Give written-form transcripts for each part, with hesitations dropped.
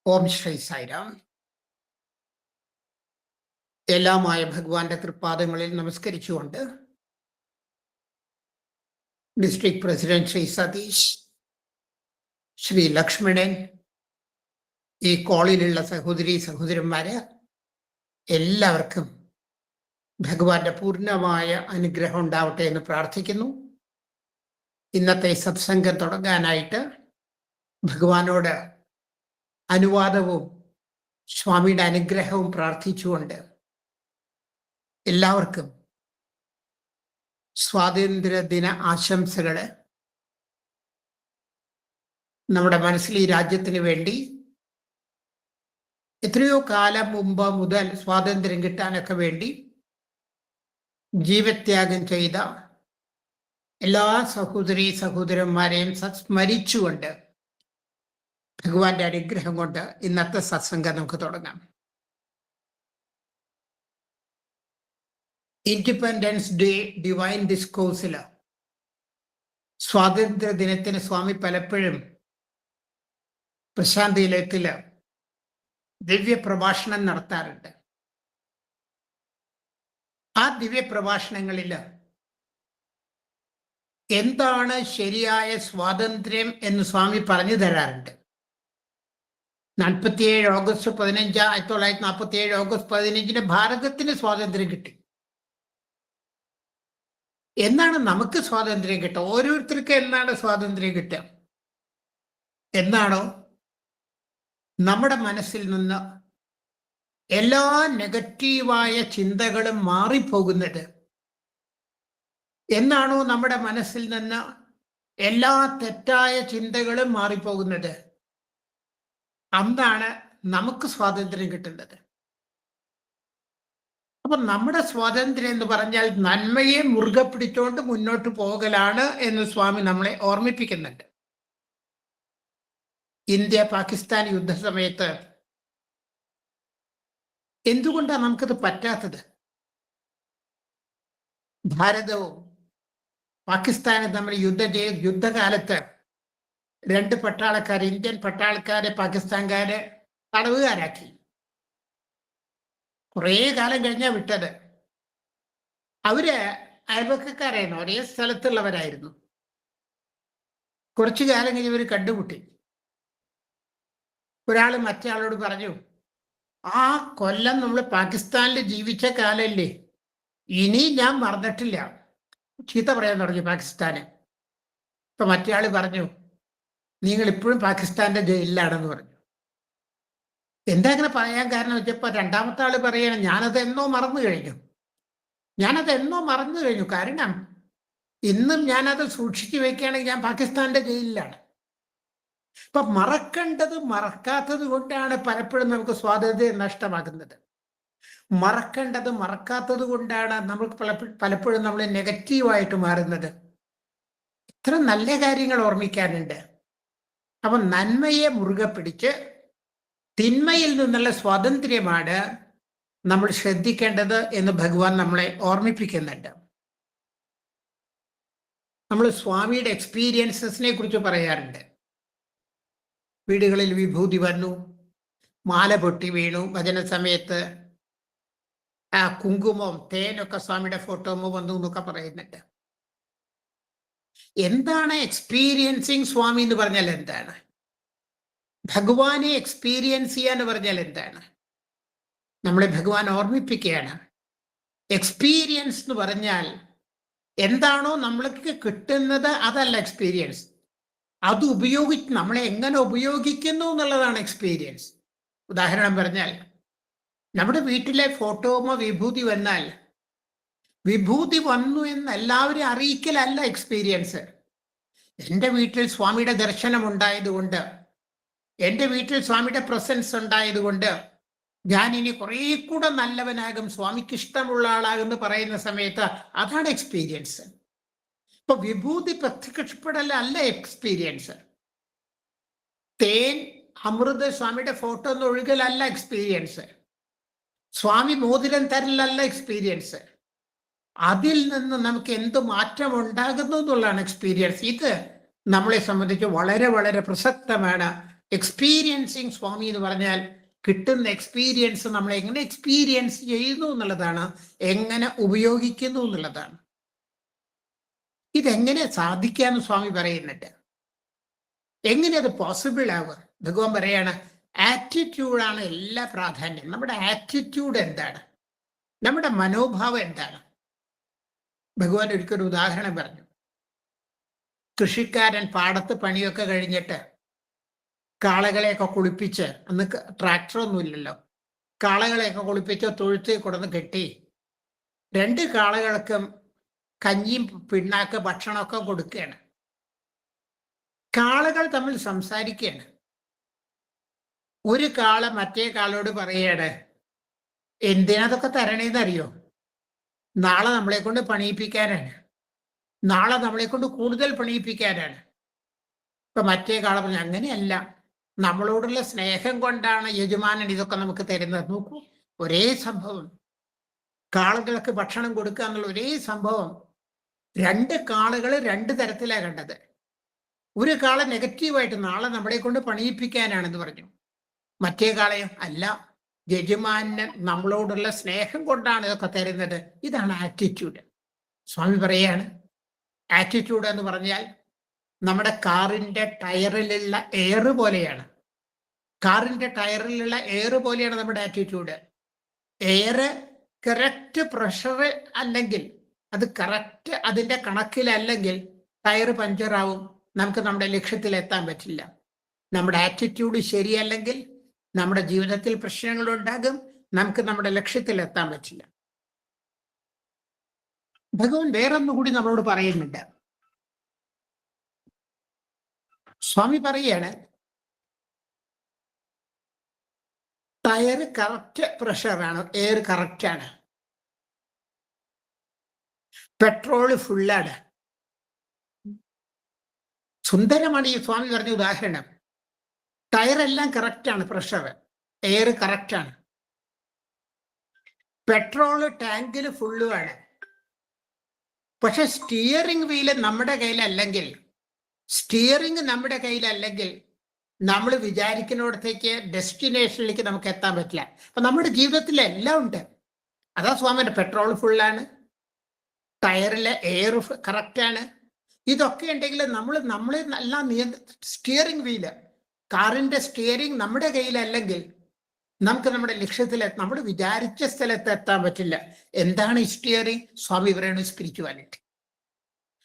ഓം ശ്രീ സായിരാം. എല്ലാമായ ഭഗവാന്റെ തൃപ്പാദങ്ങളിൽ നമസ്കരിച്ചുകൊണ്ട് district president Shri Satheesh, Shri Lakshmanan, ഈ കോളിലുള്ള സഹോദരി സഹോദരന്മാര് എല്ലാവർക്കും ഭഗവാന്റെ പൂർണ്ണമായ അനുഗ്രഹം ഉണ്ടാവട്ടെ എന്ന് പ്രാർത്ഥിക്കുന്നു. ഇന്നത്തെ സത്സംഗം തുടങ്ങാനായിട്ട് ഭഗവാനോട് അനുവാദവും സ്വാമിയുടെ അനുഗ്രഹവും പ്രാർത്ഥിച്ചുകൊണ്ട് എല്ലാവർക്കും സ്വാതന്ത്ര്യദിന ആശംസകള്. നമ്മുടെ മനസ്സിൽ ഈ രാജ്യത്തിന് വേണ്ടി എത്രയോ കാലം മുമ്പ് മുതൽ സ്വാതന്ത്ര്യം കിട്ടാനൊക്കെ വേണ്ടി ജീവത്യാഗം ചെയ്ത എല്ലാ സഹോദരീ സഹോദരന്മാരെയും സ്മരിച്ചുകൊണ്ട് ഭഗവാന്റെ അനുഗ്രഹം കൊണ്ട് ഇന്നത്തെ സത്സംഗം നമുക്ക് തുടങ്ങാം. ഇൻഡിപെൻഡൻസ് ഡേ ഡിവൈൻ ഡിസ്കോഴ്സില് സ്വാതന്ത്ര്യ ദിനത്തിന് സ്വാമി പലപ്പോഴും പ്രശാന്തിയിലേക്കില് ദിവ്യ പ്രഭാഷണം നടത്താറുണ്ട്. ആ ദിവ്യ പ്രഭാഷണങ്ങളില് എന്താണ് ശരിയായ സ്വാതന്ത്ര്യം എന്ന് സ്വാമി പറഞ്ഞു തരാറുണ്ട്. 47 ഓഗസ്റ്റ് 15 1947 ഓഗസ്റ്റ് 15 ഭാരതത്തിന് സ്വാതന്ത്ര്യം കിട്ടി. എന്നാണ് നമുക്ക് സ്വാതന്ത്ര്യം കിട്ടുക? ഓരോരുത്തർക്കും എന്നാണ് സ്വാതന്ത്ര്യം കിട്ടുക? എന്നാണോ നമ്മുടെ മനസ്സിൽ നിന്ന് എല്ലാ നെഗറ്റീവായ ചിന്തകളും മാറിപ്പോകുന്നത്, എന്നാണോ നമ്മുടെ മനസ്സിൽ നിന്ന് എല്ലാ തെറ്റായ ചിന്തകളും മാറിപ്പോകുന്നത്, അന്നാണ് നമുക്ക് സ്വാതന്ത്ര്യം കിട്ടുന്നത്. അപ്പൊ നമ്മുടെ സ്വാതന്ത്ര്യം എന്ന് പറഞ്ഞാൽ നന്മയെ മുറുകെ പിടിച്ചുകൊണ്ട് മുന്നോട്ട് പോകലാണ് എന്ന് സ്വാമി നമ്മളെ ഓർമ്മിപ്പിക്കുന്നുണ്ട്. ഇന്ത്യ പാകിസ്ഥാൻ യുദ്ധ സമയത്ത് എന്തുകൊണ്ടാണ് നമുക്കത് പറ്റാത്തത്? ഭാരതവും പാകിസ്ഥാനും തമ്മിൽ യുദ്ധകാലത്ത് രണ്ട് പട്ടാളക്കാർ, ഇന്ത്യൻ പട്ടാളക്കാരെ പാകിസ്ഥാൻകാരെ തടവുകാരാക്കി. കുറേ കാലം കഴിഞ്ഞാ വിട്ടത്. അവര് അയൽവക്കക്കാരായിരുന്നു, ഒരേ സ്ഥലത്തുള്ളവരായിരുന്നു. കുറച്ചു കാലം കഴിഞ്ഞ് ഇവർ കണ്ടുമുട്ടി. ഒരാൾ മറ്റേ പറഞ്ഞു, ആ കൊല്ലം നമ്മൾ പാകിസ്ഥാനിൽ ജീവിച്ച കാലല്ലേ, ഇനി ഞാൻ മറന്നിട്ടില്ല. ചീത്ത പറയാൻ തുടങ്ങി പാകിസ്ഥാന്. ഇപ്പൊ മറ്റേ പറഞ്ഞു, നിങ്ങൾ ഇപ്പോഴും പാകിസ്ഥാന്റെ ജയിലിലാണെന്ന് പറഞ്ഞു. എന്താ അങ്ങനെ പറയാൻ കാരണം വെച്ചപ്പോ രണ്ടാമത്തെ ആള് പറയാണ്, ഞാനത് എന്നോ മറന്നു കഴിഞ്ഞു. കാരണം ഇന്നും ഞാനത് സൂക്ഷിച്ചു വെക്കുകയാണെങ്കിൽ ഞാൻ പാകിസ്ഥാന്റെ ജയിലിലാണ്. ഇപ്പൊ മറക്കാത്തത് കൊണ്ടാണ് പലപ്പോഴും നമുക്ക് സ്വാതന്ത്ര്യം നഷ്ടമാകുന്നത്. മറക്കാത്തത് കൊണ്ടാണ് നമുക്ക് പലപ്പോഴും നമ്മൾ നെഗറ്റീവായിട്ട് മാറുന്നത്. ഇത്ര നല്ല കാര്യങ്ങൾ ഓർമ്മിക്കാനുണ്ട്. അപ്പൊ നന്മയെ മുറുകെ പിടിച്ച് തിന്മയിൽ നിന്നുള്ള സ്വാതന്ത്ര്യമാണ് നമ്മൾ ശ്രദ്ധിക്കേണ്ടത് എന്ന് ഭഗവാൻ നമ്മളെ ഓർമ്മിപ്പിക്കുന്നുണ്ട്. നമ്മൾ സ്വാമിയുടെ എക്സ്പീരിയൻസസിനെ കുറിച്ച് പറയാറുണ്ട്. വീടുകളിൽ വിഭൂതി വന്നു, മാല പൊട്ടി വീണു, ഭജന സമയത്ത് കുങ്കുമം തേനൊക്കെ സ്വാമിയുടെ ഫോട്ടോ വന്നു എന്നൊക്കെ പറയുന്നുണ്ട്. എന്താണ് എക്സ്പീരിയൻസിങ് സ്വാമി എന്ന് പറഞ്ഞാൽ എന്താണ്? ഭഗവാനെ എക്സ്പീരിയൻസ് ചെയ്യാന്ന് പറഞ്ഞാൽ എന്താണ്? നമ്മളെ ഭഗവാൻ ഓർമ്മിപ്പിക്കുകയാണ്. എക്സ്പീരിയൻസ് എന്ന് പറഞ്ഞാൽ എന്താണോ നമ്മൾക്ക് കിട്ടുന്നത് അതല്ല എക്സ്പീരിയൻസ്. അത് നമ്മളെ എങ്ങനെ ഉപയോഗിക്കുന്നു എന്നുള്ളതാണ് എക്സ്പീരിയൻസ്. ഉദാഹരണം പറഞ്ഞാൽ, നമ്മുടെ വീട്ടിലെ ഫോട്ടോമോ വിഭൂതി വന്നാൽ വിഭൂതി വന്നു എന്ന് എല്ലാവരും അറിയിക്കലല്ല എക്സ്പീരിയൻസ്. എൻ്റെ വീട്ടിൽ സ്വാമിയുടെ ദർശനം ഉണ്ടായതുകൊണ്ട്, എൻ്റെ വീട്ടിൽ സ്വാമിയുടെ പ്രസൻസ് ഉണ്ടായതുകൊണ്ട് ഞാൻ ഇനി കുറെ കൂടെ നല്ലവനാകും, സ്വാമിക്ക് ഇഷ്ടമുള്ള ആളാകുമെന്ന് പറയുന്ന സമയത്ത് അതാണ് എക്സ്പീരിയൻസ്. ഇപ്പൊ വിഭൂതി പ്രത്യക്ഷപ്പെടലല്ല എക്സ്പീരിയൻസ്. തേൻ അമൃത സ്വാമിയുടെ ഫോട്ടോ ഒന്ന് ഒഴുകലല്ല എക്സ്പീരിയൻസ്. സ്വാമി മോതിരം തരലല്ല എക്സ്പീരിയൻസ്. അതിൽ നിന്ന് നമുക്ക് എന്ത് മാറ്റം ഉണ്ടാകുന്നു എന്നുള്ളതാണ് എക്സ്പീരിയൻസ്. ഇത് നമ്മളെ സംബന്ധിച്ച് വളരെ വളരെ പ്രസക്തമാണ് എക്സ്പീരിയൻസിങ് സ്വാമി എന്ന് പറഞ്ഞാൽ കിട്ടുന്ന എക്സ്പീരിയൻസ് നമ്മൾ എങ്ങനെ എക്സ്പീരിയൻസ് ചെയ്യുന്നു എന്നുള്ളതാണ്, എങ്ങനെ ഉപയോഗിക്കുന്നു എന്നുള്ളതാണ്. ഇതെങ്ങനെ സാധിക്കാന്ന് സ്വാമി പറയുന്നുണ്ട്. എങ്ങനെ അത് പോസിബിൾ ആവുക? ഭഗവാൻ പറയാണ്, ആറ്റിറ്റ്യൂഡാണ് എല്ലാ പ്രാധാന്യം. നമ്മുടെ ആറ്റിറ്റ്യൂഡ് എന്താണ്, നമ്മുടെ മനോഭാവം എന്താണ്? ഭഗവാൻ ഒരിക്കലും ഉദാഹരണം പറഞ്ഞു. കൃഷിക്കാരൻ പാടത്ത് പണിയൊക്കെ കഴിഞ്ഞിട്ട് കാളകളെയൊക്കെ കുളിപ്പിച്ച്, അന്ന് ട്രാക്ടറൊന്നും ഇല്ലല്ലോ, കാളകളെയൊക്കെ കുളിപ്പിച്ച് തൊഴുത്തിൽ കൊടുന്ന് കെട്ടി 2 കാളകൾക്കും കഞ്ഞിയും പിണ്ണാക്ക് ഭക്ഷണമൊക്കെ കൊടുക്കുകയാണ്. കാളകൾ തമ്മിൽ സംസാരിക്കുകയാണ്. ഒരു കാള മറ്റേ കാളോട് പറയാണ്, എന്തിനതൊക്കെ തരണേന്നറിയോ? നാളെ നമ്മളെ കൊണ്ട് പണിയിപ്പിക്കാനാണ്, നാളെ നമ്മളെ കൊണ്ട് കൂടുതൽ പണിയിപ്പിക്കാനാണ്. ഇപ്പൊ മറ്റേ കാള പറഞ്ഞു, അങ്ങനെയല്ല, നമ്മളോടുള്ള സ്നേഹം കൊണ്ടാണ് യജമാനൻ ഇതൊക്കെ നമുക്ക് തരുന്നത്. നോക്കൂ, ഒരേ സംഭവം. കാളകൾക്ക് ഭക്ഷണം കൊടുക്കുക എന്നുള്ള ഒരേ സംഭവം 2 കാളകൾ 2 തരത്തിലാണ് കണ്ടത്. ഒരു കാള നെഗറ്റീവായിട്ട് നാളെ നമ്മളെ കൊണ്ട് പണിയിപ്പിക്കാനാണെന്ന് പറഞ്ഞു. മറ്റേ കാളയോ അല്ല, യജമാനൻ നമ്മളോടുള്ള സ്നേഹം കൊണ്ടാണ് ഇതൊക്കെ തരുന്നത്. ഇതാണ് ആറ്റിറ്റ്യൂഡ്. സ്വാമി പറയാണ്, ആറ്റിറ്റ്യൂഡ് എന്ന് പറഞ്ഞാൽ നമ്മുടെ കാറിന്റെ ടയറിലുള്ള എയർ പോലെയാണ്. കാറിന്റെ ടയറിലുള്ള എയർ പോലെയാണ് നമ്മുടെ ആറ്റിറ്റ്യൂഡ്. എയർ കറക്റ്റ് പ്രഷർ അല്ലെങ്കിൽ, അത് കറക്റ്റ് അതിന്റെ കണക്കിലല്ലെങ്കിൽ ടയർ പഞ്ചറാവും, നമുക്ക് നമ്മുടെ ലക്ഷ്യത്തിൽ എത്താൻ പറ്റില്ല. നമ്മുടെ ആറ്റിറ്റ്യൂഡ് ശരിയല്ലെങ്കിൽ നമ്മുടെ ജീവിതത്തിൽ പ്രശ്നങ്ങൾ ഉണ്ടാകും, നമുക്ക് നമ്മുടെ ലക്ഷ്യത്തിൽ എത്താൻ പറ്റില്ല. ഭഗവാൻ വേറൊന്നുകൂടി നമ്മളോട് പറയുന്നുണ്ട്. സ്വാമി പറയാണ്, ടയർ കറക്റ്റ് പ്രഷറാണ്, എയർ കറക്റ്റാണ്, പെട്രോള് ഫുള്ളാണ്. സുന്ദരമാണ് ഈ സ്വാമി പറഞ്ഞ ഉദാഹരണം. ടയറെല്ലാം കറക്റ്റാണ്, പ്രഷർ, എയർ കറക്റ്റാണ്, പെട്രോള് ടാങ്കിൽ ഫുള്ളുമാണ്. പക്ഷെ സ്റ്റിയറിംഗ് വീല് നമ്മുടെ കയ്യിലല്ലെങ്കിൽ, സ്റ്റിയറിംഗ് നമ്മുടെ കയ്യിലല്ലെങ്കിൽ നമ്മൾ വിചാരിക്കുന്നിടത്തേക്ക്, ഡെസ്റ്റിനേഷനിലേക്ക് നമുക്ക് എത്താൻ പറ്റില്ല. അപ്പൊ നമ്മുടെ ജീവിതത്തിൽ എല്ലാം ഉണ്ട്. അതാ സ്വാമിയുടെ പെട്രോൾ ഫുള്ളാണ്, ടയറിലെ എയർ കറക്റ്റാണ്. ഇതൊക്കെ ഉണ്ടെങ്കിൽ നമ്മൾ എല്ലാം സ്റ്റിയറിംഗ് വീല്, കാറിന്റെ സ്റ്റിയറിംഗ് നമ്മുടെ കയ്യിലല്ലെങ്കിൽ നമുക്ക് നമ്മുടെ ലക്ഷ്യത്തിൽ, നമ്മൾ വിചാരിച്ച സ്ഥലത്ത് എത്താൻ പറ്റില്ല. എന്താണ് ഈ സ്റ്റിയറിംഗ്? സ്വാമി പറയുന്നത് സ്പിരിച്വാലിറ്റി.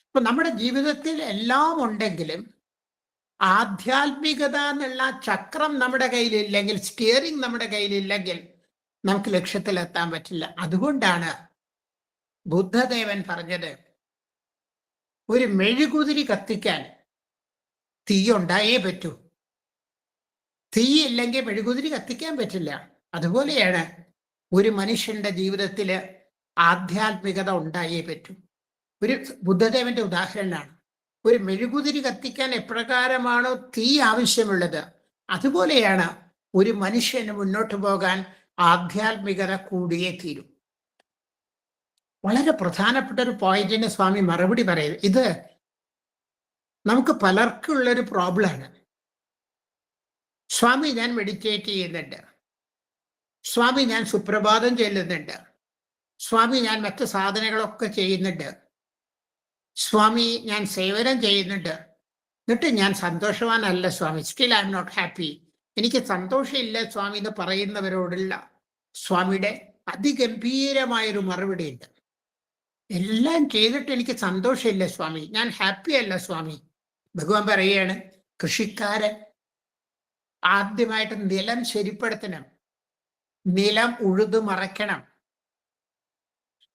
അപ്പൊ നമ്മുടെ ജീവിതത്തിൽ എല്ലാം ഉണ്ടെങ്കിലും ആധ്യാത്മികത എന്നുള്ള ചക്രം നമ്മുടെ കയ്യിലില്ലെങ്കിൽ, സ്റ്റിയറിംഗ് നമ്മുടെ കയ്യിലില്ലെങ്കിൽ നമുക്ക് ലക്ഷ്യത്തിൽ എത്താൻ പറ്റില്ല. അതുകൊണ്ടാണ് ബുദ്ധദേവൻ പറഞ്ഞത്, ഒരു മെഴുകുതിരി കത്തിക്കാൻ തീ ഉണ്ടായേ പറ്റൂ, തീ ഇല്ലെങ്കിൽ മെഴുകുതിരി കത്തിക്കാൻ പറ്റില്ല. അതുപോലെയാണ് ഒരു മനുഷ്യന്റെ ജീവിതത്തിൽ ആധ്യാത്മികത ഉണ്ടായേ പറ്റൂ. ഒരു ബുദ്ധദേവന്റെ ഉദാഹരണമാണ്. ഒരു മെഴുകുതിരി കത്തിക്കാൻ എപ്രകാരമാണോ തീ ആവശ്യമുള്ളത്, അതുപോലെയാണ് ഒരു മനുഷ്യന് മുന്നോട്ട് പോകാൻ ആധ്യാത്മികത കൂടിയേ തീരും. വളരെ പ്രധാനപ്പെട്ട ഒരു പോയിന്റിന് സ്വാമി മറുപടി പറയുന്നത്, ഇത് നമുക്ക് പലർക്കുള്ളൊരു പ്രോബ്ലമാണ്. സ്വാമി, ഞാൻ മെഡിറ്റേറ്റ് ചെയ്യുന്നുണ്ട്, സ്വാമി ഞാൻ സുപ്രഭാതം ചെല്ലുന്നുണ്ട്, സ്വാമി ഞാൻ മറ്റ് സാധനങ്ങളൊക്കെ ചെയ്യുന്നുണ്ട്, സ്വാമി ഞാൻ സേവനം ചെയ്യുന്നുണ്ട്, എന്നിട്ട് ഞാൻ സന്തോഷവാനല്ല സ്വാമി, still I am not happy, എനിക്ക് സന്തോഷമില്ല സ്വാമി എന്ന് പറയുന്നവരോടുള്ള സ്വാമിയുടെ അതിഗംഭീരമായൊരു മറുപടി ഉണ്ട്. എല്ലാം ചെയ്തിട്ട് എനിക്ക് സന്തോഷമില്ല സ്വാമി, ഞാൻ ഹാപ്പി അല്ല സ്വാമി. ഭഗവാൻ പറയുകയാണ്, കൃഷിക്കാരൻ ആദ്യമായിട്ട് നിലം ശരിപ്പെടുത്തണം, നിലം ഉഴുതു മറയ്ക്കണം,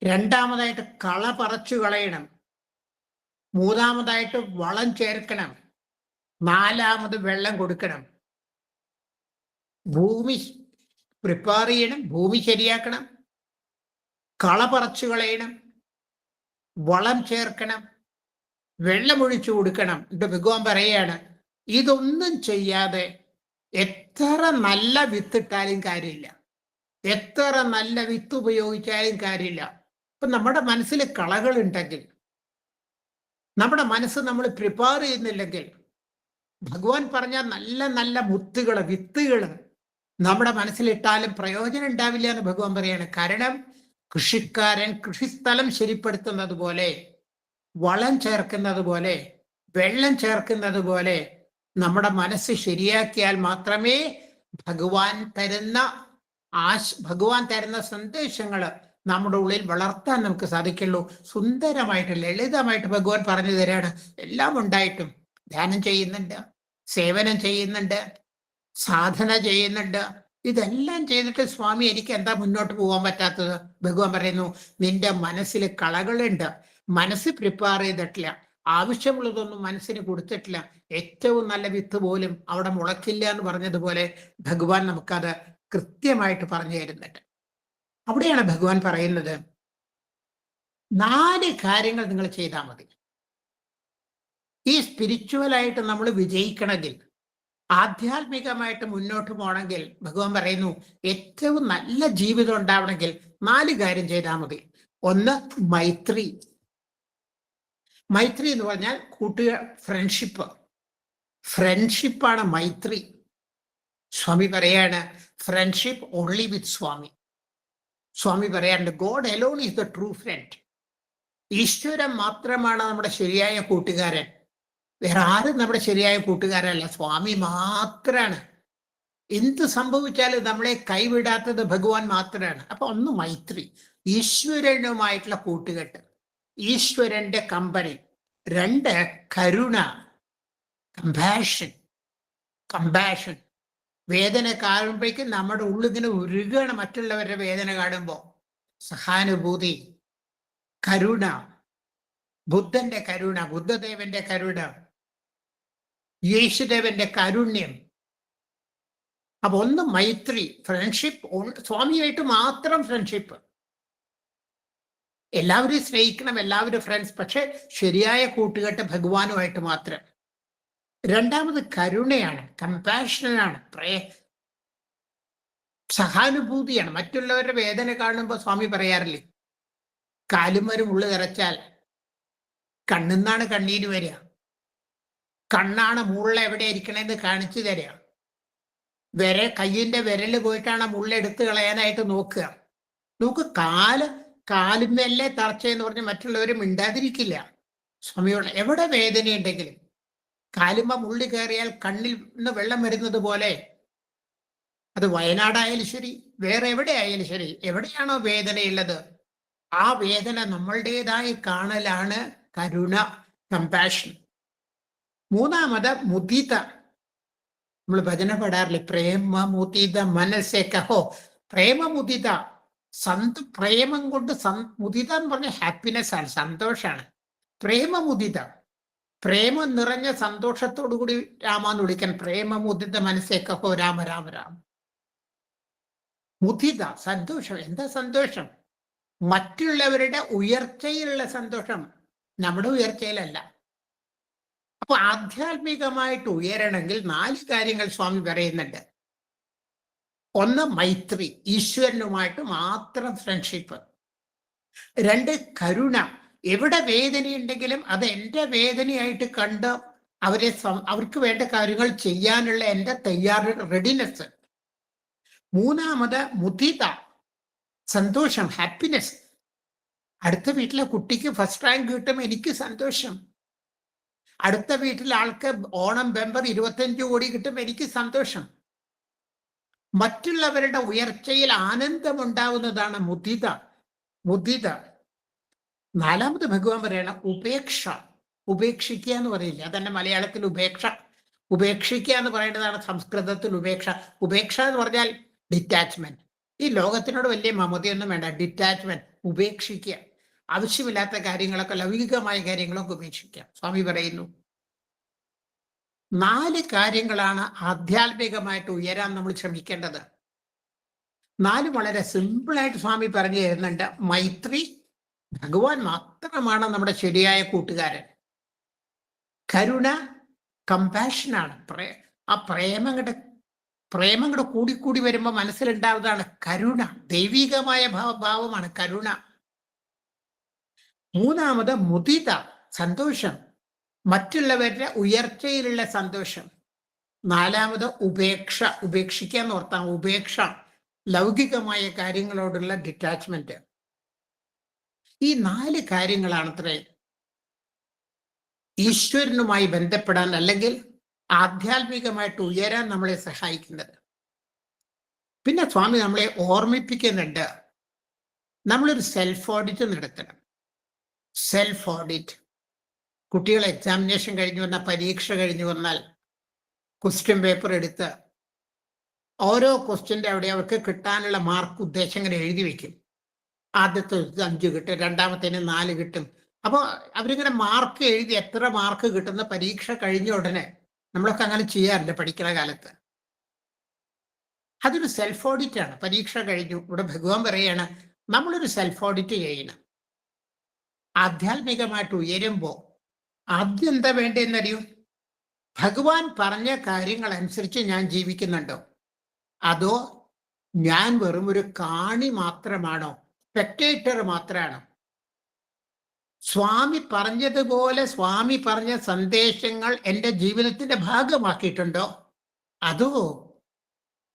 രണ്ടാമതായിട്ട് കള പറിച്ചു കളയണം, മൂന്നാമതായിട്ട് വളം ചേർക്കണം, നാലാമത് വെള്ളം കൊടുക്കണം, ഭൂമി പ്രിപ്പയർ ചെയ്യണം, ഭൂമി ശരിയാക്കണം, കള പറിച്ചു കളയണം, വളം ചേർക്കണം, വെള്ളമൊഴിച്ചു കൊടുക്കണം. ഇത് ഭഗവാൻ പറയാണ്, ഇതൊന്നും ചെയ്യാതെ എത്ര നല്ല വിത്തിട്ടാലും കാര്യമില്ല, എത്ര നല്ല വിത്ത് ഉപയോഗിച്ചാലും കാര്യമില്ല. ഇപ്പൊ നമ്മുടെ മനസ്സിൽ കളകളുണ്ടെങ്കിൽ, നമ്മുടെ മനസ്സ് നമ്മൾ പ്രിപ്പയർ ചെയ്യുന്നില്ലെങ്കിൽ ഭഗവാൻ പറഞ്ഞ നല്ല നല്ല മുത്തുകള് വിത്തുകള് നമ്മുടെ മനസ്സിലിട്ടാലും പ്രയോജനം ഉണ്ടാവില്ല എന്ന് ഭഗവാൻ പറയാണ്. കാരണം കൃഷിക്കാരൻ കൃഷിസ്ഥലം ശരിപ്പെടുത്തുന്നത് പോലെ, വളം ചേർക്കുന്നത് പോലെ, വെള്ളം ചേർക്കുന്നത് പോലെ നമ്മുടെ മനസ്സ് ശരിയാക്കിയാൽ മാത്രമേ ഭഗവാൻ തരുന്ന ഭഗവാൻ തരുന്ന സന്ദേശങ്ങൾ നമ്മുടെ ഉള്ളിൽ വളർത്താൻ നമുക്ക് സാധിക്കുള്ളൂ. സുന്ദരമായിട്ട് ലളിതമായിട്ട് ഭഗവാൻ പറഞ്ഞു തരാണ്. എല്ലാം ഉണ്ടായിട്ടും ധ്യാനം ചെയ്യുന്നുണ്ട്, സേവനം ചെയ്യുന്നുണ്ട്, സാധന ചെയ്യുന്നുണ്ട്. ഇതെല്ലാം ചെയ്തിട്ട് സ്വാമി എനിക്ക് എന്താ മുന്നോട്ട് പോകാൻ പറ്റാത്തത്? ഭഗവാൻ പറയുന്നു, നിന്റെ മനസ്സിൽ കളകളുണ്ട്, മനസ്സ് പ്രിപ്പയർ ചെയ്തിട്ടില്ല, ആവശ്യമുള്ളതൊന്നും മനസ്സിന് കൊടുത്തിട്ടില്ല. ഏറ്റവും നല്ല വിത്ത് പോലും അവിടെ മുളക്കില്ല എന്ന് പറഞ്ഞതുപോലെ ഭഗവാൻ നമുക്കത് കൃത്യമായിട്ട് പറഞ്ഞു തരുന്നുണ്ട്. അവിടെയാണ് ഭഗവാൻ പറയുന്നത്, 4 കാര്യങ്ങൾ നിങ്ങൾ ചെയ്താൽ മതി. ഈ സ്പിരിച്വലായിട്ട് നമ്മൾ വിജയിക്കണമെങ്കിൽ, ആധ്യാത്മികമായിട്ട് മുന്നോട്ട് പോകണമെങ്കിൽ ഭഗവാൻ പറയുന്നു, ഏറ്റവും നല്ല ജീവിതം ഉണ്ടാവണമെങ്കിൽ 4 കാര്യം ചെയ്താൽ മതി. ഒന്ന്, മൈത്രി. മൈത്രി എന്ന് പറഞ്ഞാൽ ഫ്രണ്ട്ഷിപ്പ്. ഫ്രണ്ട്ഷിപ്പാണ് മൈത്രി. സ്വാമി പറയാണ്, ഫ്രണ്ട്ഷിപ്പ് ഓൺലി വിത്ത് സ്വാമി. സ്വാമി പറയാറുണ്ട്, God alone is the true front. ഈശ്വരൻ മാത്രമാണ് നമ്മുടെ ശരിയായ കൂട്ടുകാരൻ. വേറെ ആരും നമ്മുടെ ശരിയായ കൂട്ടുകാരല്ല, സ്വാമി മാത്രാണ്. എന്ത് സംഭവിച്ചാലും നമ്മളെ കൈവിടാത്തത് ഭഗവാൻ മാത്രമാണ്. അപ്പൊ ഒന്ന് മൈത്രി, ഈശ്വരനുമായിട്ടുള്ള കൂട്ടുകെട്ട്, ഈശ്വരന്റെ കമ്പനി. 2, കരുണ, കമ്പാഷൻ. വേദന കാണുമ്പോഴേക്കും നമ്മുടെ ഉള്ളിങ്ങനെ ഉരുകണം. മറ്റുള്ളവരുടെ വേദന കാണുമ്പോൾ സഹാനുഭൂതി, കരുണ, ബുദ്ധന്റെ കരുണ, ബുദ്ധദേവന്റെ കരുണ, യേശുദേവന്റെ കാരുണ്യം. അപ്പൊ ഒന്ന് മൈത്രി, ഫ്രണ്ട്ഷിപ്പ്. സ്വാമിയായിട്ട് മാത്രം ഫ്രണ്ട്ഷിപ്പ്. എല്ലാവരും സ്നേഹിക്കണം, എല്ലാവരും ഫ്രണ്ട്സ്, പക്ഷെ ശരിയായ കൂട്ടുകെട്ട് ഭഗവാനുമായിട്ട് മാത്രം. 2ാമത് കരുണയാണ്, കമ്പാഷനാണ്, സഹാനുഭൂതിയാണ്. മറ്റുള്ളവരുടെ വേദന കാണുമ്പോൾ സ്വാമി പറയാറില്ലേ, കാലുമരും ഉള്ളു നിറച്ചാൽ കണ്ണിന്നാണ് കണ്ണീര് വരിക, കണ്ണാണ് മുള്ള എവിടെ ഇരിക്കണേന്ന് കാണിച്ചു തരിക, കയ്യിന്റെ വിരല് പോയിട്ടാണ് മുള്ളെടുത്ത് കളയാനായിട്ട് നോക്കുക. നമുക്ക് കാലുമല്ലേ തറച്ചെന്ന് പറഞ്ഞ് മറ്റുള്ളവർ മിണ്ടാതിരിക്കില്ല. സ്വാമിയോട് എവിടെ വേദനയുണ്ടെങ്കിലും കാലുമ്പ മുള്ളി കയറിയാൽ കണ്ണിൽ നിന്ന് വെള്ളം വരുന്നത് പോലെ, അത് വയനാടായാലും ശരി, വേറെ എവിടെ ആയാലും ശരി, എവിടെയാണോ വേദനയുള്ളത് ആ വേദന നമ്മളുടേതായി കാണലാണ് കരുണ, കമ്പാഷൻ. 3ാമത് മുദിത. നമ്മൾ ഭജന പാടാറില്ലേ, പ്രേമ മുദിത മനസ്സേ കഹോ. പ്രേമമുദിത, പ്രേമം കൊണ്ട് മുദിത എന്ന് പറഞ്ഞ ഹാപ്പിനെസ് ആണ്, സന്തോഷാണ്. പ്രേമമുദിത, പ്രേമം നിറഞ്ഞ സന്തോഷത്തോടു കൂടി രാമാന്ന് വിളിക്കാൻ. പ്രേമമുദിത മനസ്സേ കഹോ രാമ രാമ രാമ. മുദിത, സന്തോഷം. എന്താ സന്തോഷം? മറ്റുള്ളവരുടെ ഉയർച്ചയിലുള്ള സന്തോഷം, നമ്മുടെ ഉയർച്ചയിലല്ല. അപ്പൊ ആധ്യാത്മികമായിട്ട് ഉയരണമെങ്കിൽ 4 കാര്യങ്ങൾ സ്വാമി പറയുന്നുണ്ട്. ഒന്ന്, മൈത്രി, ഈശ്വരനുമായിട്ട് മാത്രം ഫ്രണ്ട്ഷിപ്പ്. 2, കരുണ. എവിടെ വേദനയുണ്ടെങ്കിലും അത് എൻ്റെ വേദനയായിട്ട് കണ്ട് അവർക്ക് വേണ്ട കാര്യങ്ങൾ ചെയ്യാനുള്ള എൻ്റെ റെഡിനെസ്. 3ാമത് മുദിത, സന്തോഷം, ഹാപ്പിനെസ്. അടുത്ത വീട്ടിലെ കുട്ടിക്ക് ഫസ്റ്റ് റാങ്ക് കിട്ടും, എനിക്ക് സന്തോഷം. അടുത്ത വീട്ടിലെ ആൾക്ക് ഓണം ബെമ്പർ 25 കോടി കിട്ടും, എനിക്ക് സന്തോഷം. മറ്റുള്ളവരുടെ ഉയർച്ചയിൽ ആനന്ദമുണ്ടാവുന്നതാണ് മുദിത. 4ാമത് ഭഗവാൻ പറയണം ഉപേക്ഷ. ഉപേക്ഷിക്കുക എന്ന് പറയില്ല, അതന്നെ മലയാളത്തിൽ ഉപേക്ഷ. ഉപേക്ഷിക്കുക എന്ന് പറയുന്നതാണ് സംസ്കൃതത്തിൽ ഉപേക്ഷ. ഉപേക്ഷ എന്ന് പറഞ്ഞാൽ ഡിറ്റാച്ച്മെന്റ്. ഈ ലോകത്തിനോട് വലിയ മമതയൊന്നും വേണ്ട, ഡിറ്റാച്ച്മെന്റ്, ഉപേക്ഷിക്കുക. ആവശ്യമില്ലാത്ത കാര്യങ്ങളൊക്കെ, ലൗകികമായ കാര്യങ്ങളൊക്കെ ഉപേക്ഷിക്കുക. സ്വാമി പറയുന്നു 4 കാര്യങ്ങളാണ് ആധ്യാത്മികമായിട്ട് ഉയരാൻ നമ്മൾ ശ്രമിക്കേണ്ടത്. 4 വളരെ സിമ്പിളായിട്ട് സ്വാമി പറഞ്ഞു തരുന്നുണ്ട്. മൈത്രി, ഭഗവാൻ മാത്രമാണ് നമ്മുടെ ശരിയായ കൂട്ടുകാരൻ. കരുണ, കമ്പാഷനാണ്. ആ പ്രേമം കൂടെ കൂടിക്കൂടി വരുമ്പോൾ മനസ്സിലുണ്ടാവുന്നതാണ് കരുണ. ദൈവികമായ ഭാവമാണ് കരുണ. 3ാമത് മുദിത, സന്തോഷം. മറ്റുള്ളവരുടെ ഉയർച്ചയിലുള്ള സന്തോഷം. നാലാമത് ഉപേക്ഷ, ഉപേക്ഷിക്കാൻ ഓർത്താം, ഉപേക്ഷ, ലൗകികമായ കാര്യങ്ങളോടുള്ള ഡിറ്റാച്ച്മെന്റ്. ഈ 4 കാര്യങ്ങളാണത്രേ ഈശ്വരനുമായി ബന്ധപ്പെടാൻ അല്ലെങ്കിൽ ആധ്യാത്മികമായിട്ട് ഉയരാൻ നമ്മളെ സഹായിക്കുന്നത്. പിന്നെ സ്വാമി നമ്മളെ ഓർമ്മിപ്പിക്കുന്നുണ്ട്, നമ്മളൊരു സെൽഫ് ഓഡിറ്റ് നടത്തണം. Self audit. കുട്ടികൾ എക്സാമിനേഷൻ കഴിഞ്ഞു വന്നാൽ, പരീക്ഷ കഴിഞ്ഞു വന്നാൽ ക്വസ്റ്റ്യൻ പേപ്പർ എടുത്ത് ഓരോ ക്വസ്റ്റ്യൻ്റെ അവിടെ അവർക്ക് കിട്ടാനുള്ള മാർക്ക് ഉദ്ദേശം ഇങ്ങനെ എഴുതി വെക്കും. ആദ്യത്തെ 5 കിട്ടും, രണ്ടാമത്തേന് 4 കിട്ടും. അപ്പോൾ അവരിങ്ങനെ മാർക്ക് എഴുതി എത്ര മാർക്ക് കിട്ടുന്ന പരീക്ഷ കഴിഞ്ഞ ഉടനെ നമ്മളൊക്കെ അങ്ങനെ ചെയ്യാറില്ല പഠിക്കുന്ന കാലത്ത്. അതൊരു സെൽഫ് ഓഡിറ്റ് ആണ്. പരീക്ഷ കഴിഞ്ഞു, ഇവിടെ ഭഗവാൻ പറയാണ് നമ്മളൊരു സെൽഫ് ഓഡിറ്റ് ചെയ്യണം. ആധ്യാത്മികമായിട്ട് ഉയരുമ്പോൾ ആദ്യം എന്താ വേണ്ടതെന്നറിയൂ? ഭഗവാൻ പറഞ്ഞ കാര്യങ്ങൾ അനുസരിച്ച് ഞാൻ ജീവിക്കുന്നുണ്ടോ, അതോ ഞാൻ വെറും ഒരു കാണി മാത്രമാണോ, സ്പെക്ടേറ്റർ മാത്രമാണോ? സ്വാമി പറഞ്ഞതുപോലെ സ്വാമി പറഞ്ഞ സന്ദേശങ്ങൾ എൻ്റെ ജീവിതത്തിന്റെ ഭാഗമാക്കിയിട്ടുണ്ടോ, അതോ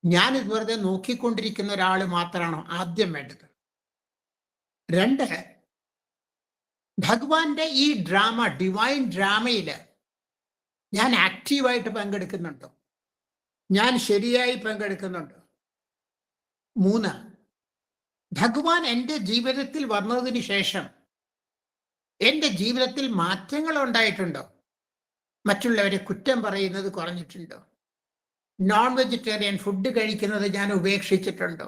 ഞാൻ ഇത് വെറുതെ നോക്കിക്കൊണ്ടിരിക്കുന്ന ഒരാൾ മാത്രമാണോ? ആദ്യം വേണ്ടത്. 2, ഭഗവാന്റെ ഈ ഡ്രാമ, ഡിവൈൻ ഡ്രാമയിൽ ഞാൻ ആക്റ്റീവായിട്ട് പങ്കെടുക്കുന്നുണ്ടോ, ഞാൻ ശരിയായി പങ്കെടുക്കുന്നുണ്ടോ? 3, ഭഗവാൻ എൻ്റെ ജീവിതത്തിൽ വന്നതിന് ശേഷം എൻ്റെ ജീവിതത്തിൽ മാറ്റങ്ങൾ ഉണ്ടായിട്ടുണ്ടോ? മറ്റുള്ളവരെ കുറ്റം പറയുന്നത് കുറഞ്ഞിട്ടുണ്ടോ? നോൺ വെജിറ്റേറിയൻ ഫുഡ് കഴിക്കുന്നത് ഞാൻ ഉപേക്ഷിച്ചിട്ടുണ്ടോ?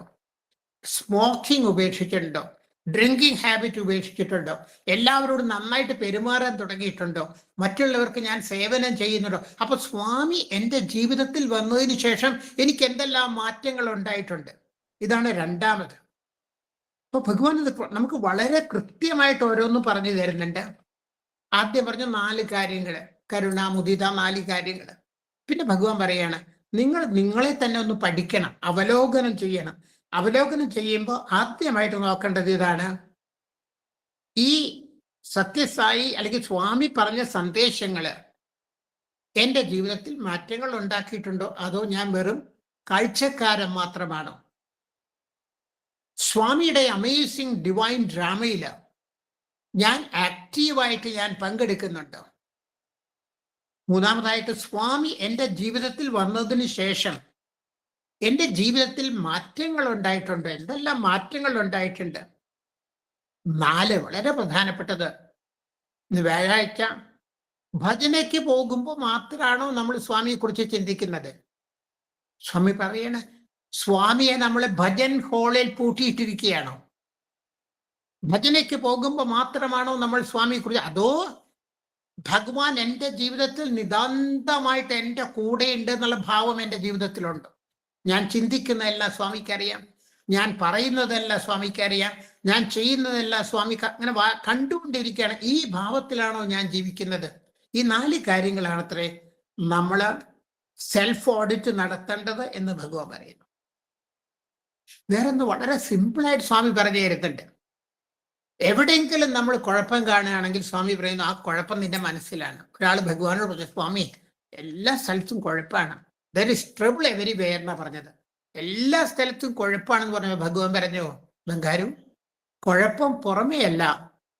സ്മോക്കിംഗ് ഉപേക്ഷിച്ചിട്ടുണ്ടോ? ഡ്രിങ്കിങ് ഹാബിറ്റ് ഉപേക്ഷിച്ചിട്ടുണ്ടോ? എല്ലാവരോടും നന്നായിട്ട് പെരുമാറാൻ തുടങ്ങിയിട്ടുണ്ടോ? മറ്റുള്ളവർക്ക് ഞാൻ സേവനം ചെയ്യുന്നുണ്ടോ? അപ്പൊ സ്വാമി എൻ്റെ ജീവിതത്തിൽ വന്നതിന് ശേഷം എനിക്ക് എന്തെല്ലാം മാറ്റങ്ങൾ ഉണ്ടായിട്ടുണ്ട്? ഇതാണ് 2ാമത്. അപ്പൊ ഭഗവാൻ ഇത് നമുക്ക് വളരെ കൃത്യമായിട്ട് ഓരോന്നും പറഞ്ഞു തരുന്നുണ്ട്. ആദ്യം പറഞ്ഞ 4 കാര്യങ്ങൾ, കരുണ, മുദിത, 4 കാര്യങ്ങൾ. പിന്നെ ഭഗവാൻ പറയാണ് നിങ്ങൾ നിങ്ങളെ തന്നെ ഒന്ന് പഠിക്കണം, അവലോകനം ചെയ്യണം. അവലോകനം ചെയ്യുമ്പോൾ ആദ്യമായിട്ട് നോക്കേണ്ടത് ഇതാണ്: ഈ സത്യസായി അല്ലെങ്കിൽ സ്വാമി പറഞ്ഞ സന്ദേശങ്ങൾ എൻ്റെ ജീവിതത്തിൽ മാറ്റങ്ങൾ ഉണ്ടാക്കിയിട്ടുണ്ടോ, അതോ ഞാൻ വെറും കാഴ്ചക്കാരൻ മാത്രമാണോ? സ്വാമിയുടെ അമേസിംഗ് ഡിവൈൻ ഡ്രാമയിൽ ഞാൻ ആക്റ്റീവായിട്ട് ഞാൻ പങ്കെടുക്കുന്നുണ്ടോ? 3ാമതായിട്ട് സ്വാമി എൻ്റെ ജീവിതത്തിൽ വന്നതിന് ശേഷം എൻ്റെ ജീവിതത്തിൽ മാറ്റങ്ങൾ ഉണ്ടായിട്ടുണ്ടോ? എന്തെല്ലാം മാറ്റങ്ങൾ ഉണ്ടായിട്ടുണ്ട്? 4, വളരെ പ്രധാനപ്പെട്ടത്, ഇന്ന് വ്യാഴാഴ്ച ഭജനയ്ക്ക് പോകുമ്പോൾ മാത്രമാണോ നമ്മൾ സ്വാമിയെ കുറിച്ച് ചിന്തിക്കുന്നത്? സ്വാമി പറയണ സ്വാമിയെ നമ്മൾ ഭജൻ ഹാളിൽ പൂട്ടിയിട്ടിരിക്കുകയാണോ? ഭജനയ്ക്ക് പോകുമ്പോൾ മാത്രമാണോ നമ്മൾ സ്വാമിയെ കുറിച്ച്, അതോ ഭഗവാൻ എൻ്റെ ജീവിതത്തിൽ നിതാന്തമായിട്ട് എൻ്റെ കൂടെ ഉണ്ട് എന്നുള്ള ഭാവം എൻ്റെ ജീവിതത്തിലുണ്ടോ? ഞാൻ ചിന്തിക്കുന്നതെല്ലാം സ്വാമിക്കറിയാം, ഞാൻ പറയുന്നതെല്ലാം സ്വാമിക്കറിയാം, ഞാൻ ചെയ്യുന്നതെല്ലാം സ്വാമിക്ക് അങ്ങനെ കണ്ടുകൊണ്ടിരിക്കുകയാണ്. ഈ ഭാവത്തിലാണോ ഞാൻ ജീവിക്കുന്നത്? ഈ 4 കാര്യങ്ങളാണത്രേ നമ്മൾ സെൽഫ് ഓഡിറ്റ് നടത്തേണ്ടത് എന്ന് ഭഗവാൻ പറയുന്നു. വേറൊന്ന് വളരെ സിമ്പിളായിട്ട് സ്വാമി പറഞ്ഞു തരുന്നുണ്ട്. എവിടെയെങ്കിലും നമ്മൾ കുഴപ്പം കാണുകയാണെങ്കിൽ സ്വാമി പറയുന്നു ആ കുഴപ്പം നിന്റെ മനസ്സിലാണ്. ഒരാൾ ഭഗവാനോട് പറഞ്ഞു, സ്വാമി എല്ലാ സ്ഥലത്തും കുഴപ്പമാണ്, ദർ ഇസ് ട്രബിൾ എവരിവെയർ എന്നാ പറഞ്ഞത്. എല്ലാ സ്ഥലത്തും കുഴപ്പമാണെന്ന് പറഞ്ഞു. ഭഗവാൻ പറഞ്ഞു, ബംഗാരു കുഴപ്പം പുറമേ അല്ല,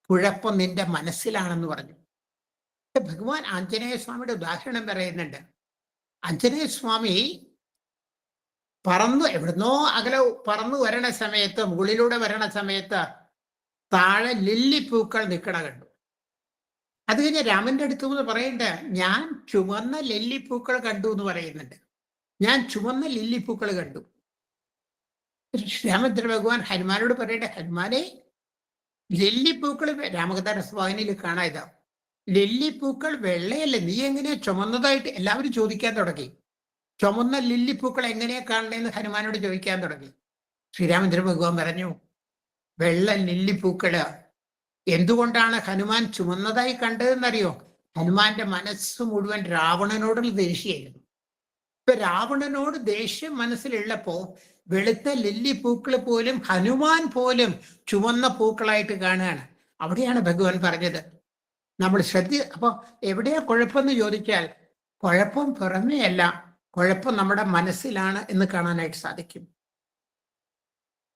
കുഴപ്പം നിന്റെ മനസ്സിലാണെന്ന് പറഞ്ഞു. ഭഗവാൻ ആഞ്ജനേയ സ്വാമിയുടെ ഉദാഹരണം പറയുന്നുണ്ട്. ആഞ്ജനേയ സ്വാമി എവിടുന്നോ അകലെ പറന്നു വരണ സമയത്ത്, മുകളിലൂടെ വരണ സമയത്ത് താഴെ ലില്ലിപ്പൂക്കൾ നിൽക്കണ കണ്ടു. അത് കഴിഞ്ഞ് രാമന്റെ അടുത്ത് എന്ന് പറയണ്ട, ഞാൻ ചുവന്ന ലില്ലിപ്പൂക്കൾ കണ്ടു എന്ന് പറയുന്നുണ്ട്. ഞാൻ ചുവന്ന ലില്ലിപ്പൂക്കൾ കണ്ടു. രാമചന്ദ്ര ഭഗവാൻ ഹനുമാനോട് പറയട്ടെ, ഹനുമാനെ ലില്ലിപ്പൂക്കൾ, രാമകഥാ രസവാഹിനിയിൽ കാണാം ഇതാ, ലില്ലിപ്പൂക്കൾ വെള്ളയല്ലേ, നീ എങ്ങനെയാ ചുമന്നതായിട്ട്? എല്ലാവരും ചോദിക്കാൻ തുടങ്ങി. ചുമന്ന ലില്ലിപ്പൂക്കൾ എങ്ങനെയാ കാണണേന്ന് ഹനുമാനോട് ചോദിക്കാൻ തുടങ്ങി. ശ്രീരാമചന്ദ്ര ഭഗവാൻ പറഞ്ഞു, വെള്ള ലില്ലിപ്പൂക്കള് എന്തുകൊണ്ടാണ് ഹനുമാൻ ചുമന്നതായി കണ്ടതെന്നറിയോ? ഹനുമാന്റെ മനസ്സ് മുഴുവൻ രാവണനോടുള്ള ദേഷ്യമായിരുന്നു. ഇപ്പൊ രാവണനോട് ദേഷ്യം മനസ്സിലുള്ളപ്പോ വെളുത്ത ലില്ലിപ്പൂക്കൾ പോലും ഹനുമാൻ പോലും ചുവന്ന പൂക്കളായിട്ട് കാണുകയാണ്. അവിടെയാണ് ഭഗവാൻ പറഞ്ഞത്, നമ്മൾ അപ്പോൾ എവിടെയാ കുഴപ്പമെന്ന് ചോദിച്ചാൽ കുഴപ്പം പുറമേയല്ല, കുഴപ്പം നമ്മുടെ മനസ്സിലാണ് എന്ന് കാണാനായിട്ട് സാധിക്കും.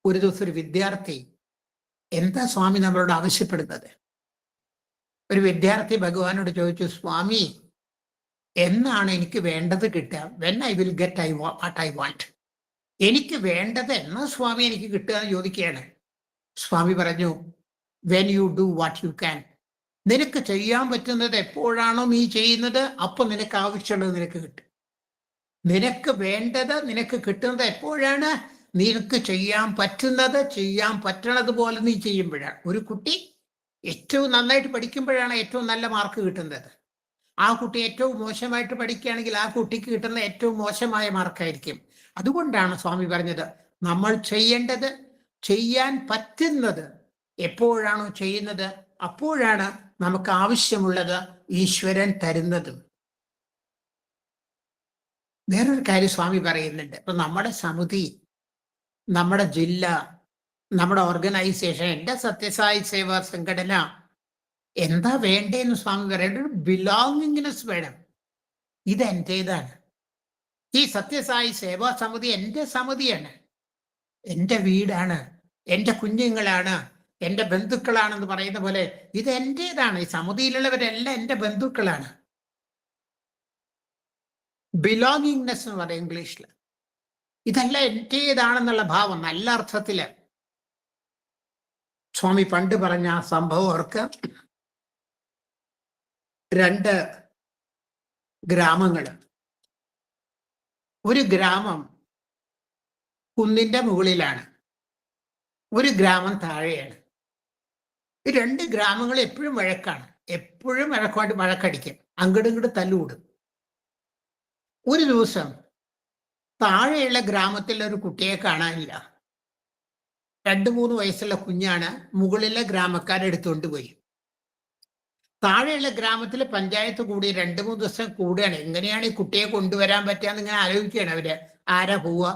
ഒരു ദിവസം ഒരു വിദ്യാർത്ഥി, എന്താ സ്വാമി നമ്മളോട് ആവശ്യപ്പെടുന്നത്? ഒരു വിദ്യാർത്ഥി ഭഗവാനോട് ചോദിച്ചു, സ്വാമി എന്നാണ് എനിക്ക് വേണ്ടത് കിട്ടുക? When I will get what I want. എനിക്ക് വേണ്ടത് എന്നാ സ്വാമി എനിക്ക് കിട്ടുക എന്ന് ചോദിക്കുകയാണ്. സ്വാമി പറഞ്ഞു, when you do what you can. നിനക്ക് ചെയ്യാൻ പറ്റുന്നത് എപ്പോഴാണോ നീ ചെയ്യുന്നത്, അപ്പൊ നിനക്ക് ആവശ്യമുള്ളത് നിനക്ക് കിട്ടും. നിനക്ക് വേണ്ടത് നിനക്ക് കിട്ടുന്നത് എപ്പോഴാണ്? നിനക്ക് ചെയ്യാൻ പറ്റുന്നത്, ചെയ്യാൻ പറ്റണത് പോലെ നീ ചെയ്യുമ്പോഴാണ്. ഒരു കുട്ടി ഏറ്റവും നന്നായിട്ട് പഠിക്കുമ്പോഴാണ് ഏറ്റവും നല്ല മാർക്ക് കിട്ടുന്നത്. ആ കുട്ടി ഏറ്റവും മോശമായിട്ട് പഠിക്കുകയാണെങ്കിൽ ആ കുട്ടിക്ക് കിട്ടുന്ന ഏറ്റവും മോശമായ മാർക്കായിരിക്കും. അതുകൊണ്ടാണ് സ്വാമി പറഞ്ഞത്, നമ്മൾ ചെയ്യേണ്ടത്, ചെയ്യാൻ പറ്റുന്നത് എപ്പോഴാണോ ചെയ്യുന്നത് അപ്പോഴാണ് നമുക്ക് ആവശ്യമുള്ളത് ഈശ്വരൻ തരുന്നതും. വേറൊരു കാര്യം സ്വാമി പറയുന്നുണ്ട്. ഇപ്പൊ നമ്മുടെ സമിതി, നമ്മുടെ ജില്ല, നമ്മുടെ ഓർഗനൈസേഷൻ, എൻ്റെ സത്യസായി സേവാ സംഘടന എന്താ വേണ്ടതെന്ന് സ്വാമി പറയുന്നത്, ബിലോങ്ങിങ്നെസ് വേണം. ഇത് എൻ്റേതാണ്. ഈ സത്യസായി സേവാ സമിതി എൻ്റെ സമിതിയാണ്, എൻ്റെ വീടാണ്, എൻ്റെ കുഞ്ഞുങ്ങളാണ്, എൻ്റെ ബന്ധുക്കളാണെന്ന് പറയുന്ന പോലെ ഇത് എൻ്റേതാണ്. ഈ സമിതിയിലുള്ളവരെല്ലാം എൻ്റെ ബന്ധുക്കളാണ്. ബിലോങ്ങിങ്നെസ് എന്ന് പറയും ഇംഗ്ലീഷിൽ. ഇതെല്ലാം എൻ്റേതാണെന്നുള്ള ഭാവം നല്ല അർത്ഥത്തില്. സ്വാമി പണ്ട് പറഞ്ഞ ആ സംഭവം ഓർക്ക്. 2 ഗ്രാമങ്ങൾ. ഒരു ഗ്രാമം കുന്നിന്റെ മുകളിലാണ്, ഒരു ഗ്രാമം താഴെയാണ്. ഈ 2 ഗ്രാമങ്ങൾ എപ്പോഴും വഴക്കാണ്, എപ്പോഴും വഴക്കടിക്കും, അങ്ങോട്ടും ഇങ്ങോട്ടും തല്ലുകൂടും. ഒരു ദിവസം താഴെയുള്ള ഗ്രാമത്തിൽ ഒരു കുട്ടിയെ കാണാനില്ല. 2-3 വയസ്സുള്ള കുഞ്ഞാണ്. മുകളിലെ ഗ്രാമക്കാരെടുത്തുകൊണ്ട് പോയി. താഴെയുള്ള ഗ്രാമത്തിൽ പഞ്ചായത്ത് കൂടി 2-3 ദിവസം കൂടുകയാണ്. എങ്ങനെയാണ് ഈ കുട്ടിയെ കൊണ്ടുവരാൻ പറ്റുക ഇങ്ങനെ ആലോചിക്കുകയാണ് അവര്. ആരാ പോവുക,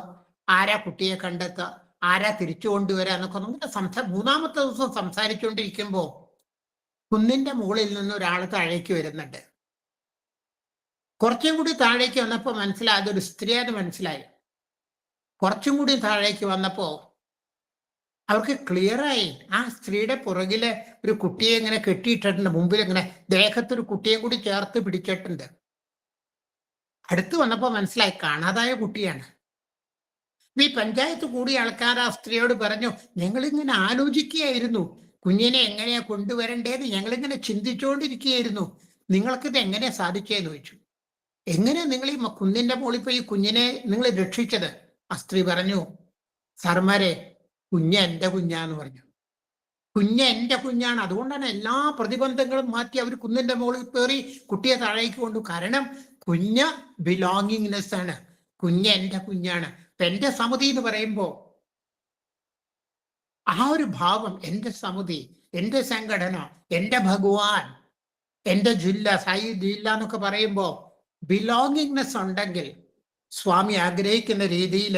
ആരാ കുട്ടിയെ കണ്ടെത്തുക, ആരാ തിരിച്ചു കൊണ്ടുവരാ എന്നൊക്കെ നമുക്ക് 3-ാമത്തെ ദിവസം സംസാരിച്ചുകൊണ്ടിരിക്കുമ്പോ കുന്നിന്റെ മുകളിൽ നിന്ന് ഒരാൾ താഴേക്ക് വരുന്നുണ്ട്. കുറച്ചും കൂടി താഴേക്ക് വന്നപ്പോ മനസ്സിലായി അതൊരു സ്ത്രീയാന്ന് മനസ്സിലായി. കുറച്ചും കൂടി താഴേക്ക് വന്നപ്പോ അവർക്ക് ക്ലിയറായി ആ സ്ത്രീയുടെ പുറകില് ഒരു കുട്ടിയെ ഇങ്ങനെ കെട്ടിയിട്ടിട്ടുണ്ട്, മുമ്പിൽ ഇങ്ങനെ ദേഹത്തൊരു കുട്ടിയെ കൂടി ചേർത്ത് പിടിച്ചിട്ടുണ്ട്. അടുത്ത് വന്നപ്പോ മനസ്സിലായി കാണാതായ കുട്ടിയാണ്. ഈ പഞ്ചായത്ത് കൂടിയ ആൾക്കാർ ആ സ്ത്രീയോട് പറഞ്ഞു, ഞങ്ങളിങ്ങനെ ആലോചിക്കുകയായിരുന്നു കുഞ്ഞിനെ എങ്ങനെയാ കൊണ്ടുവരണ്ടേന്ന്, ഞങ്ങളിങ്ങനെ ചിന്തിച്ചുകൊണ്ടിരിക്കുകയായിരുന്നു, നിങ്ങൾക്കിത് എങ്ങനെയാ സാധിച്ചതെന്ന് ചോദിച്ചു. എങ്ങനെ നിങ്ങൾ ഈ കുന്നിന്റെ മുകളിൽ പോയി ഈ കുഞ്ഞിനെ നിങ്ങൾ രക്ഷിച്ചത്? ആ സ്ത്രീ പറഞ്ഞു, സാർമാരെ, കുഞ്ഞ് എൻ്റെ കുഞ്ഞാന്ന് പറഞ്ഞു. കുഞ്ഞ് എൻ്റെ കുഞ്ഞാണ്, അതുകൊണ്ടാണ് എല്ലാ പ്രതിബന്ധങ്ങളും മാറ്റി അവർ കുന്നിന്റെ മുകളിൽ കയറി കുട്ടിയെ താഴേക്ക് കൊണ്ടു. കാരണം കുഞ്ഞ് ബിലോങ്ങിങ്നെസ് ആണ്, കുഞ്ഞ് എൻ്റെ കുഞ്ഞാണ്. എന്റെ സമിതി എന്ന് പറയുമ്പോ ആ ഒരു ഭാവം, എൻ്റെ സമിതി, എൻ്റെ സംഘടന, എൻ്റെ ഭഗവാൻ, എൻ്റെ ജില്ല, സായി ജില്ല എന്നൊക്കെ പറയുമ്പോ ബിലോങ്ങിങ്നെസ് ഉണ്ടെങ്കിൽ സ്വാമി ആഗ്രഹിക്കുന്ന രീതിയിൽ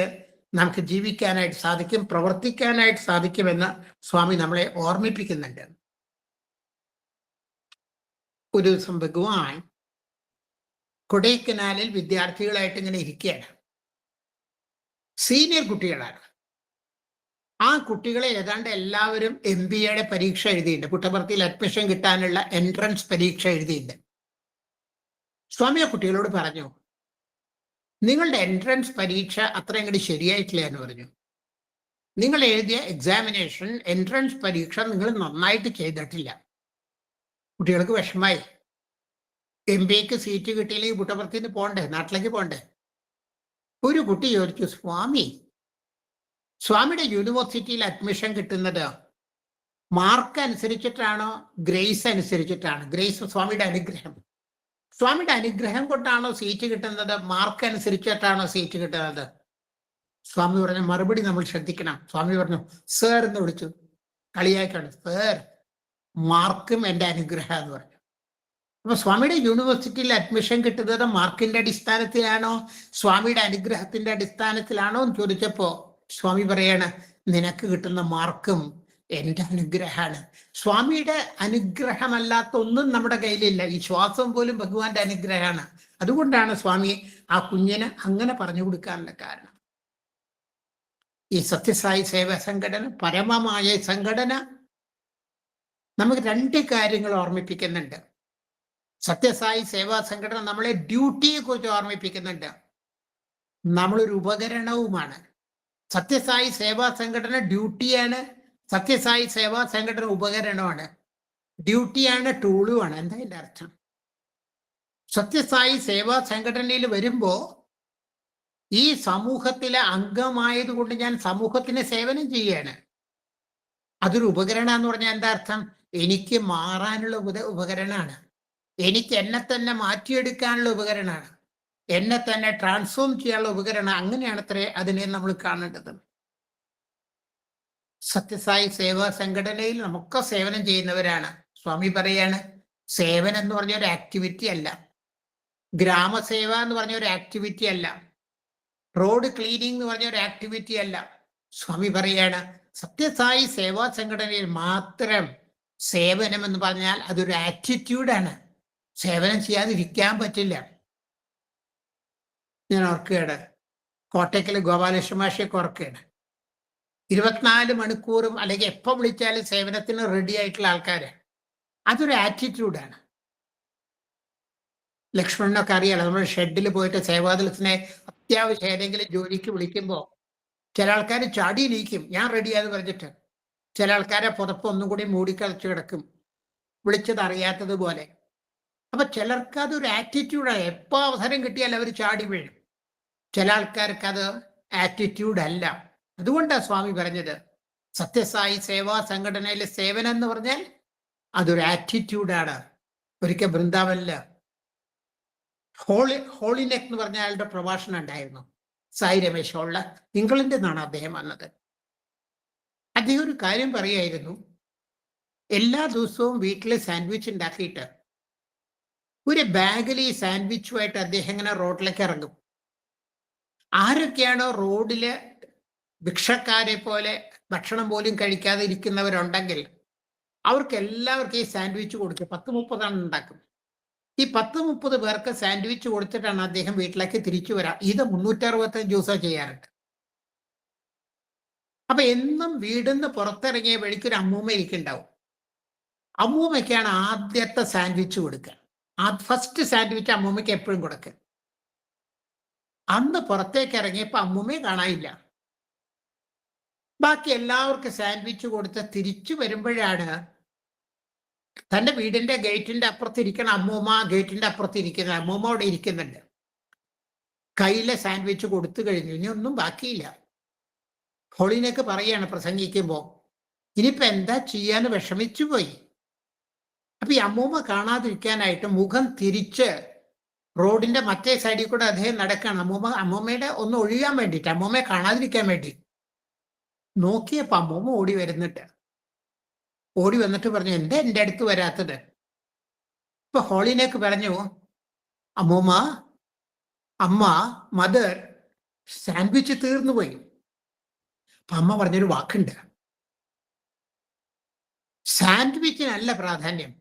നമുക്ക് ജീവിക്കാനായിട്ട് സാധിക്കും, പ്രവർത്തിക്കാനായിട്ട് സാധിക്കുമെന്ന് സ്വാമി നമ്മളെ ഓർമ്മിപ്പിക്കുന്നുണ്ട്. ഒരു ദിവസം ഭഗവാൻ കൊടൈക്കനാലിൽ വിദ്യാർത്ഥികളായിട്ട് ഇങ്ങനെ ഇരിക്കുകയാണ്. സീനിയർ കുട്ടികളാണ്. ആ കുട്ടികളെ ഏതാണ്ട് എല്ലാവരും MBA പരീക്ഷ എഴുതിയിട്ടുണ്ട്. പുട്ടപർത്തിയിൽ അഡ്മിഷൻ കിട്ടാനുള്ള എൻട്രൻസ് പരീക്ഷ എഴുതിയിട്ടുണ്ട്. സ്വാമി ആ കുട്ടികളോട് പറഞ്ഞു, നിങ്ങളുടെ എൻട്രൻസ് പരീക്ഷ അത്ര അങ്ങോട്ട് ശരിയായിട്ടില്ല എന്ന് പറഞ്ഞു. നിങ്ങൾ എഴുതിയ എക്സാമിനേഷൻ എൻട്രൻസ് പരീക്ഷ നിങ്ങൾ നന്നായിട്ട് ചെയ്തിട്ടില്ല. കുട്ടികൾക്ക് വിഷമായി. MBAക്ക് സീറ്റ് കിട്ടിയില്ലെങ്കിൽ പുട്ടപർത്തിന്ന് പോണ്ടേ, നാട്ടിലേക്ക് പോണ്ടേ. ഒരു കുട്ടി ചോദിച്ചു, സ്വാമിയുടെ യൂണിവേഴ്സിറ്റിയിൽ അഡ്മിഷൻ കിട്ടുന്നത് മാർക്ക് അനുസരിച്ചിട്ടാണോ ഗ്രേസ് അനുസരിച്ചിട്ടാണ്? ഗ്രേസ് സ്വാമിയുടെ അനുഗ്രഹം. സ്വാമിയുടെ അനുഗ്രഹം കൊണ്ടാണോ സീറ്റ് കിട്ടുന്നത്, മാർക്ക് അനുസരിച്ചിട്ടാണോ സീറ്റ് കിട്ടുന്നത്? സ്വാമി പറഞ്ഞ മറുപടി നമ്മൾ ശ്രദ്ധിക്കണം. സ്വാമി പറഞ്ഞു, സർ എന്ന് വിളിച്ചു, കളിയാക്കാണ്. സർ, മാർക്കും എൻ്റെ അനുഗ്രഹം എന്ന് പറഞ്ഞു. അപ്പൊ സ്വാമിയുടെ യൂണിവേഴ്സിറ്റിയിൽ അഡ്മിഷൻ കിട്ടുന്നത് മാർക്കിന്റെ അടിസ്ഥാനത്തിലാണോ സ്വാമിയുടെ അനുഗ്രഹത്തിന്റെ അടിസ്ഥാനത്തിലാണോ എന്ന് ചോദിച്ചപ്പോ സ്വാമി പറയാണ്, നിനക്ക് കിട്ടുന്ന മാർക്കും എൻ്റെ അനുഗ്രഹമാണ്. സ്വാമിയുടെ അനുഗ്രഹമല്ലാത്ത ഒന്നും നമ്മുടെ കയ്യിലില്ല. ഈ ശ്വാസം പോലും ഭഗവാന്റെ അനുഗ്രഹമാണ്. അതുകൊണ്ടാണ് സ്വാമി ആ കുഞ്ഞിന് അങ്ങനെ പറഞ്ഞു കൊടുക്കാനുള്ള കാരണം. ഈ സത്യസായി സേവാ സംഘടന പരമമായ സംഘടന നമുക്ക് രണ്ട് കാര്യങ്ങൾ ഓർമ്മിപ്പിക്കുന്നുണ്ട്. സത്യസായി സേവാ സംഘടന നമ്മളെ ഡ്യൂട്ടിയെ കുറിച്ച് ഓർമ്മിപ്പിക്കുന്നുണ്ട്. നമ്മളൊരു ഉപകരണവുമാണ്. സത്യസായി സേവാ സംഘടന ഡ്യൂട്ടിയാണ്. സത്യസായി സേവാ സംഘടന ഉപകരണമാണ്. ഡ്യൂട്ടിയാണ്, ടൂളുമാണ്. എന്താ എൻ്റെ അർത്ഥം? സത്യസായി സേവാ സംഘടനയിൽ വരുമ്പോ ഈ സമൂഹത്തിലെ അംഗമായതുകൊണ്ട് ഞാൻ സമൂഹത്തിന് സേവനം ചെയ്യാണ്. അതൊരു ഉപകരണം എന്ന് പറഞ്ഞാൽ എന്താ അർത്ഥം? എനിക്ക് മാറാനുള്ള ഉപകരണമാണ്. എനിക്ക് എന്നെ തന്നെ മാറ്റിയെടുക്കാനുള്ള ഉപകരണമാണ്. എന്നെ തന്നെ ട്രാൻസ്ഫോം ചെയ്യാനുള്ള ഉപകരണം. അങ്ങനെയാണ് അത്രേ അതിനെ നമ്മൾ കാണേണ്ടത്. സത്യസായി സേവാ സംഘടനയിൽ നമുക്ക് സേവനം ചെയ്യുന്നവരാണ്. സ്വാമി പറയാണ്, സേവനം എന്ന് പറഞ്ഞ ഒരു ആക്ടിവിറ്റി അല്ല. ഗ്രാമസേവ എന്ന് പറഞ്ഞ ഒരു ആക്ടിവിറ്റി അല്ല. റോഡ് ക്ലീനിങ് എന്ന് പറഞ്ഞ ഒരു ആക്ടിവിറ്റി അല്ല. സ്വാമി പറയാണ്, സത്യസായി സേവാ സംഘടനയിൽ മാത്രം സേവനം എന്ന് പറഞ്ഞാൽ അതൊരു ആറ്റിറ്റ്യൂഡാണ്. സേവനം ചെയ്യാതിരിക്കാൻ പറ്റില്ല. ഞാൻ ഓർക്കുകയാണ്, കോട്ടയ്ക്കൽ ഗോപാലകൃഷ്ണ മാഷയൊക്കെ ഓർക്കുകയാണ്. 24 മണിക്കൂറും അല്ലെങ്കിൽ എപ്പോൾ വിളിച്ചാലും സേവനത്തിന് റെഡി ആയിട്ടുള്ള ആൾക്കാര്. അതൊരു ആറ്റിറ്റ്യൂഡാണ്. ലക്ഷ്മണനൊക്കെ അറിയാലോ, നമ്മൾ ഷെഡിൽ പോയിട്ട് സേവാദളത്തിനെ അത്യാവശ്യം ഏതെങ്കിലും ജോലിക്ക് വിളിക്കുമ്പോൾ ചില ആൾക്കാർ ചാടിയിലിരിക്കും, ഞാൻ റെഡിയാന്ന് പറഞ്ഞിട്ട്. ചില ആൾക്കാരെ പുതപ്പ് ഒന്നും കൂടി മൂടിക്കളച്ച് കിടക്കും, വിളിച്ചത് അറിയാത്തതുപോലെ. അപ്പൊ ചിലർക്ക് അതൊരു ആറ്റിറ്റ്യൂഡാണ്. എപ്പോൾ അവസരം കിട്ടിയാൽ അവർ ചാടി വീഴും. ചില ആൾക്കാർക്ക് അത് ആറ്റിറ്റ്യൂഡ് അല്ല. അതുകൊണ്ടാണ് സ്വാമി പറഞ്ഞത്, സത്യസായി സേവാ സംഘടനയിലെ സേവനം എന്ന് പറഞ്ഞാൽ അതൊരു ആറ്റിറ്റ്യൂഡാണ്. ഒരിക്കൽ വൃന്ദാവനില് ഹോളിനെക്ക് എന്ന് പറഞ്ഞ അയാളുടെ പ്രഭാഷണം ഉണ്ടായിരുന്നു. സായി രമേശ് ഹോളില്, ഇംഗ്ലണ്ടിൽ നിന്നാണ് അദ്ദേഹം വന്നത്. അദ്ദേഹം ഒരു കാര്യം പറയായിരുന്നു, എല്ലാ ദിവസവും വീട്ടിൽ സാൻഡ്വിച്ച് ഉണ്ടാക്കിയിട്ട് ഒരു ബാഗിൽ ഈ സാൻഡ്വിച്ചുമായിട്ട് അദ്ദേഹം ഇങ്ങനെ റോഡിലേക്ക് ഇറങ്ങും. ആരൊക്കെയാണോ റോഡില് ഭിക്ഷക്കാരെ പോലെ ഭക്ഷണം പോലും കഴിക്കാതെ ഇരിക്കുന്നവരുണ്ടെങ്കിൽ അവർക്ക് എല്ലാവർക്കും ഈ സാൻഡ്വിച്ച് കൊടുക്കും. 10-30 ഉണ്ടാക്കും. ഈ 10-30 പേർക്ക് സാൻഡ്വിച്ച് കൊടുത്തിട്ടാണ് അദ്ദേഹം വീട്ടിലേക്ക് തിരിച്ചു വരാം. ഇത് 365 ദിവസം ചെയ്യാറുണ്ട്. അപ്പൊ എന്നും വീടിന്ന് പുറത്തിറങ്ങിയ വഴിക്കൊരു അമ്മൂമ്മ ഇരിക്കുന്നുണ്ടാവും. അമ്മൂമ്മയ്ക്കാണ് ആദ്യത്തെ സാൻഡ്വിച്ച് കൊടുക്കുക. ഫസ്റ്റ് സാൻഡ്വിച്ച് അമ്മൂമ്മയ്ക്ക് എപ്പോഴും കൊടുക്കുക. അന്ന് പുറത്തേക്ക് ഇറങ്ങിയപ്പോൾ അമ്മൂമ്മയെ കാണാനില്ല. ബാക്കി എല്ലാവർക്കും സാൻഡ്വിച്ച് കൊടുത്ത് തിരിച്ചു വരുമ്പോഴാണ് തൻ്റെ വീടിന്റെ ഗേറ്റിന്റെ അപ്പുറത്തിരിക്കണ അമ്മൂമ്മ ഗേറ്റിന്റെ അപ്പുറത്തിരിക്കുന്നത്. അമ്മൂമ്മ അവിടെ ഇരിക്കുന്നുണ്ട്. കയ്യിലെ സാൻഡ്വിച്ച് കൊടുത്തു കഴിഞ്ഞു, ഇനി ഒന്നും ബാക്കിയില്ല. ഹോളിനേക്ക് പറയാണ് പ്രസംഗിക്കുമ്പോൾ, ഇനിയിപ്പോൾ എന്താ ചെയ്യാന്ന് വിഷമിച്ചു പോയി. അപ്പൊ ഈ അമ്മൂമ്മ കാണാതിരിക്കാനായിട്ട് മുഖം തിരിച്ച് റോഡിന്റെ മറ്റേ സൈഡിൽ കൂടെ അദ്ദേഹം നടക്കുകയാണ്. അമ്മൂമ്മയുടെ ഒന്ന് ഒഴിയാൻ വേണ്ടിയിട്ട്, അമ്മൂമ്മയെ കാണാതിരിക്കാൻ വേണ്ടി. നോക്കിയപ്പോ അമ്മൂമ്മ ഓടി വന്നിട്ട് പറഞ്ഞു, എൻ്റെ അടുത്ത് വരാത്തത്? ഇപ്പൊ ഹോളിനേക്ക് പറഞ്ഞു, അമ്മ മദർ, സാൻഡ്വിച്ച് തീർന്നു പോയി. അപ്പൊ അമ്മ പറഞ്ഞൊരു വാക്കുണ്ട്, സാൻഡ്വിച്ചിനല്ല പ്രാധാന്യം.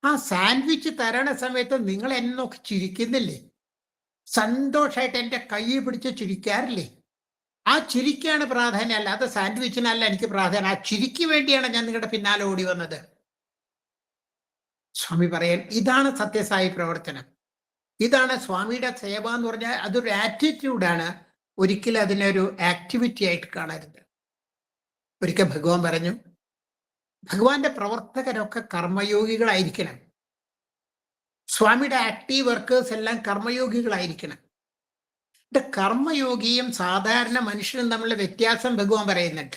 ആ സാൻഡ്വിച്ച് തരണ സമയത്ത് നിങ്ങൾ എന്നെ നോക്കി ചിരിക്കുന്നില്ലേ? സന്തോഷമായിട്ട് എൻ്റെ കൈ പിടിച്ച് ചിരിക്കാറില്ലേ? ആ ചിരിക്കാണ് പ്രാധാന്യം, അല്ലാതെ സാൻഡ്വിച്ചിനല്ല എനിക്ക് പ്രാധാന്യം. ആ ചിരിക്ക് വേണ്ടിയാണ് ഞാൻ നിങ്ങളുടെ പിന്നാലെ ഓടി വന്നത്. സ്വാമി പറയാൻ, ഇതാണ് സത്യസായി പ്രവർത്തനം. ഇതാണ് സ്വാമിയുടെ സേവ എന്ന് പറഞ്ഞാൽ. അതൊരു ആറ്റിറ്റ്യൂഡാണ്, ഒരിക്കലും അതിനൊരു ആക്ടിവിറ്റി ആയിട്ട് കാണരുത്. ഒരിക്കൽ ഭഗവാൻ പറഞ്ഞു, ഭഗവാന്റെ പ്രവർത്തകരൊക്കെ കർമ്മയോഗികളായിരിക്കണം. സ്വാമിയുടെ ആക്റ്റീവ് വർക്കേഴ്സ് എല്ലാം കർമ്മയോഗികളായിരിക്കണം. കർമ്മയോഗിയും സാധാരണ മനുഷ്യനും തമ്മിലുള്ള വ്യത്യാസം ഭഗവാൻ പറയുന്നുണ്ട്.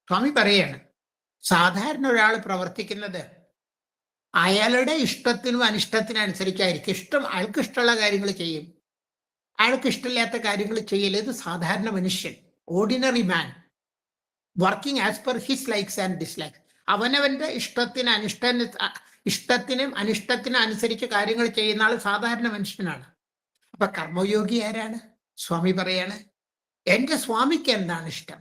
സ്വാമി പറയാണ്, സാധാരണ ഒരാൾ പ്രവർത്തിക്കുന്നത് അയാളുടെ ഇഷ്ടത്തിനും അനിഷ്ടത്തിനും അനുസരിച്ചായിരിക്കും. അയാൾക്ക് ഇഷ്ടമുള്ള കാര്യങ്ങൾ ചെയ്യും, അയാൾക്ക് ഇഷ്ടമില്ലാത്ത കാര്യങ്ങൾ ചെയ്യൽ. ഇത് സാധാരണ മനുഷ്യൻ, ordinary man, working as per his likes and dislikes. അവനവന്റെ ഇഷ്ടത്തിനും അനിഷ്ടത്തിനും അനുസരിച്ച് കാര്യങ്ങൾ ചെയ്യുന്ന ആൾ സാധാരണ മനുഷ്യനാണ്. അപ്പൊ കർമ്മയോഗി ആരാണ്? സ്വാമി പറയാണ്, എൻ്റെ സ്വാമിക്ക് എന്താണ് ഇഷ്ടം,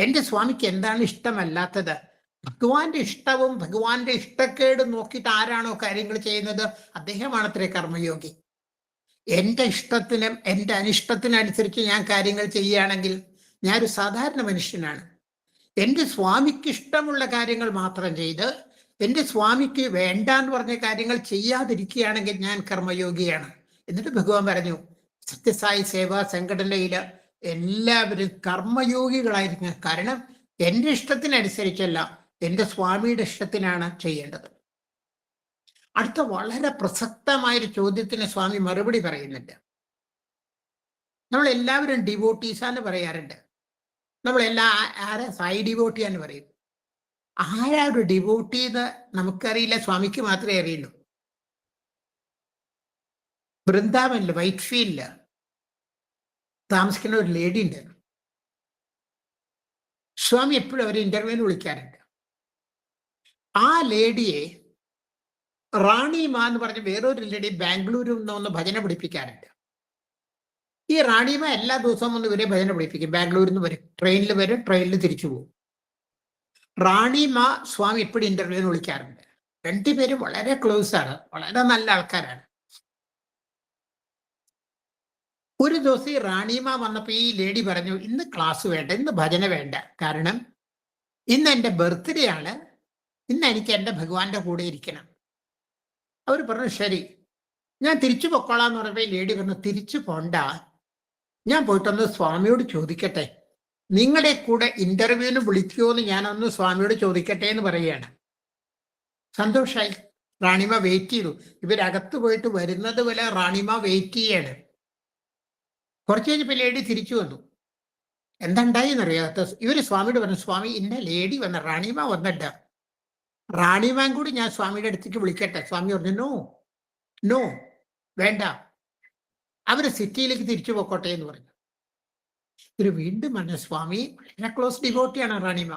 എൻ്റെ സ്വാമിക്ക് എന്താണ് ഇഷ്ടമല്ലാത്തത്? ഭഗവാന്റെ ഇഷ്ടവും ഭഗവാന്റെ ഇഷ്ടക്കേടും നോക്കിയിട്ട് ആരാണോ കാര്യങ്ങൾ ചെയ്യുന്നത് അദ്ദേഹമാണത്രേ കർമ്മയോഗി. എൻ്റെ ഇഷ്ടത്തിനും എൻ്റെ അനിഷ്ടത്തിനനുസരിച്ച് ഞാൻ കാര്യങ്ങൾ ചെയ്യുകയാണെങ്കിൽ ഞാനൊരു സാധാരണ മനുഷ്യനാണ്. എൻ്റെ സ്വാമിക്ക് ഇഷ്ടമുള്ള കാര്യങ്ങൾ മാത്രം ചെയ്ത് എൻ്റെ സ്വാമിക്ക് വേണ്ടാന്ന് പറഞ്ഞ കാര്യങ്ങൾ ചെയ്യാതിരിക്കുകയാണെങ്കിൽ ഞാൻ കർമ്മയോഗിയാണ്. എന്നിട്ട് ഭഗവാൻ പറഞ്ഞു, സത്യസായി സേവാ സംഘടനയിൽ എല്ലാവരും കർമ്മയോഗികളായിരിക്കും. കാരണം എൻ്റെ ഇഷ്ടത്തിനനുസരിച്ചല്ല, എൻ്റെ സ്വാമിയുടെ ഇഷ്ടത്തിനാണ് ചെയ്യേണ്ടത്. അടുത്ത വളരെ പ്രസക്തമായൊരു ചോദ്യത്തിന് സ്വാമി മറുപടി പറയുന്നുണ്ട്. നമ്മൾ എല്ലാവരും ഡിവോട്ടീസാന്ന് പറയാറുണ്ട്. നമ്മളെല്ലാം ആരാ സായി ഡിവോട്ടിയാന്ന് പറയും. ആരാ ഒരു ഡിവോട്ടി എന്ന് നമുക്കറിയില്ല, സ്വാമിക്ക് മാത്രമേ അറിയുള്ളൂ. വൃന്ദാവനില് വൈറ്റ് ഫീൽഡില് താമസിക്കുന്ന ഒരു ലേഡി ഉണ്ട്. സ്വാമി എപ്പോഴും അവർ ഇന്റർവ്യൂവിന് വിളിക്കാറുണ്ട്. ആ ലേഡിയെ റാണിമ എന്ന് പറഞ്ഞ വേറൊരു ലേഡി ബാംഗ്ലൂരിൽ നിന്ന് ഭജന പഠിപ്പിക്കാറുണ്ട്. ഈ റാണിമ എല്ലാ ദിവസവും ഒന്ന് ഇവരെ ഭജന പഠിപ്പിക്കും. ബാംഗ്ലൂരിൽ നിന്ന് വരും, ട്രെയിനിൽ വരും, ട്രെയിനിൽ തിരിച്ചു പോകും. റാണിമ സ്വാമി എപ്പോഴും ഇന്റർവ്യൂവിന് വിളിക്കാറുണ്ട്. രണ്ടുപേരും വളരെ ക്ലോസ് ആണ്, വളരെ നല്ല ആൾക്കാരാണ്. ഒരു ദിവസം ഈ റാണിമ വന്നപ്പോൾ ഈ ലേഡി പറഞ്ഞു, ഇന്ന് ക്ലാസ് വേണ്ട, ഇന്ന് ഭജന വേണ്ട, കാരണം ഇന്ന് എൻ്റെ ബർത്ത്ഡേ ആണ്, ഇന്ന് എനിക്ക് എൻ്റെ ഭഗവാന്റെ കൂടെ ഇരിക്കണം. അവർ പറഞ്ഞു ശരി, ഞാൻ തിരിച്ചു പൊക്കോളാന്ന് പറഞ്ഞപ്പോൾ ഈ ലേഡി പറഞ്ഞു, തിരിച്ചു പോണ്ട, ഞാൻ പോയിട്ടൊന്ന് സ്വാമിയോട് ചോദിക്കട്ടെ, നിങ്ങളുടെ കൂടെ ഇന്റർവ്യൂവിന് വിളിക്കുമോ എന്ന് ഞാനൊന്ന് സ്വാമിയോട് ചോദിക്കട്ടെ എന്ന് പറയുകയാണ്. സന്തോഷായി. റാണിമ വെയിറ്റ് ചെയ്തു. ഇവരകത്ത് പോയിട്ട് വരുന്നത് പോലെ റാണിമ വെയിറ്റ് ചെയ്യാണ്. കുറച്ച് കഴിഞ്ഞപ്പോൾ ലേഡി തിരിച്ചു വന്നു. എന്തുണ്ടായി എന്നറിയാത്ത ഇവര് സ്വാമിയോട് പറഞ്ഞു, സ്വാമി ഇന്ന ലേഡി വന്ന, റാണിമ വന്നിട്ട്, റാണിമാൻ കൂടി ഞാൻ സ്വാമിയുടെ അടുത്തേക്ക് വിളിക്കട്ടെ? സ്വാമി പറഞ്ഞു നോ നോ, വേണ്ട, അവര് സിറ്റിയിലേക്ക് തിരിച്ചു പോക്കോട്ടെ എന്ന് പറഞ്ഞു. ഇവര് വീണ്ടും പറഞ്ഞു, സ്വാമി വളരെ ക്ലോസ് ഡിവോട്ടിയാണ് റാണിമ,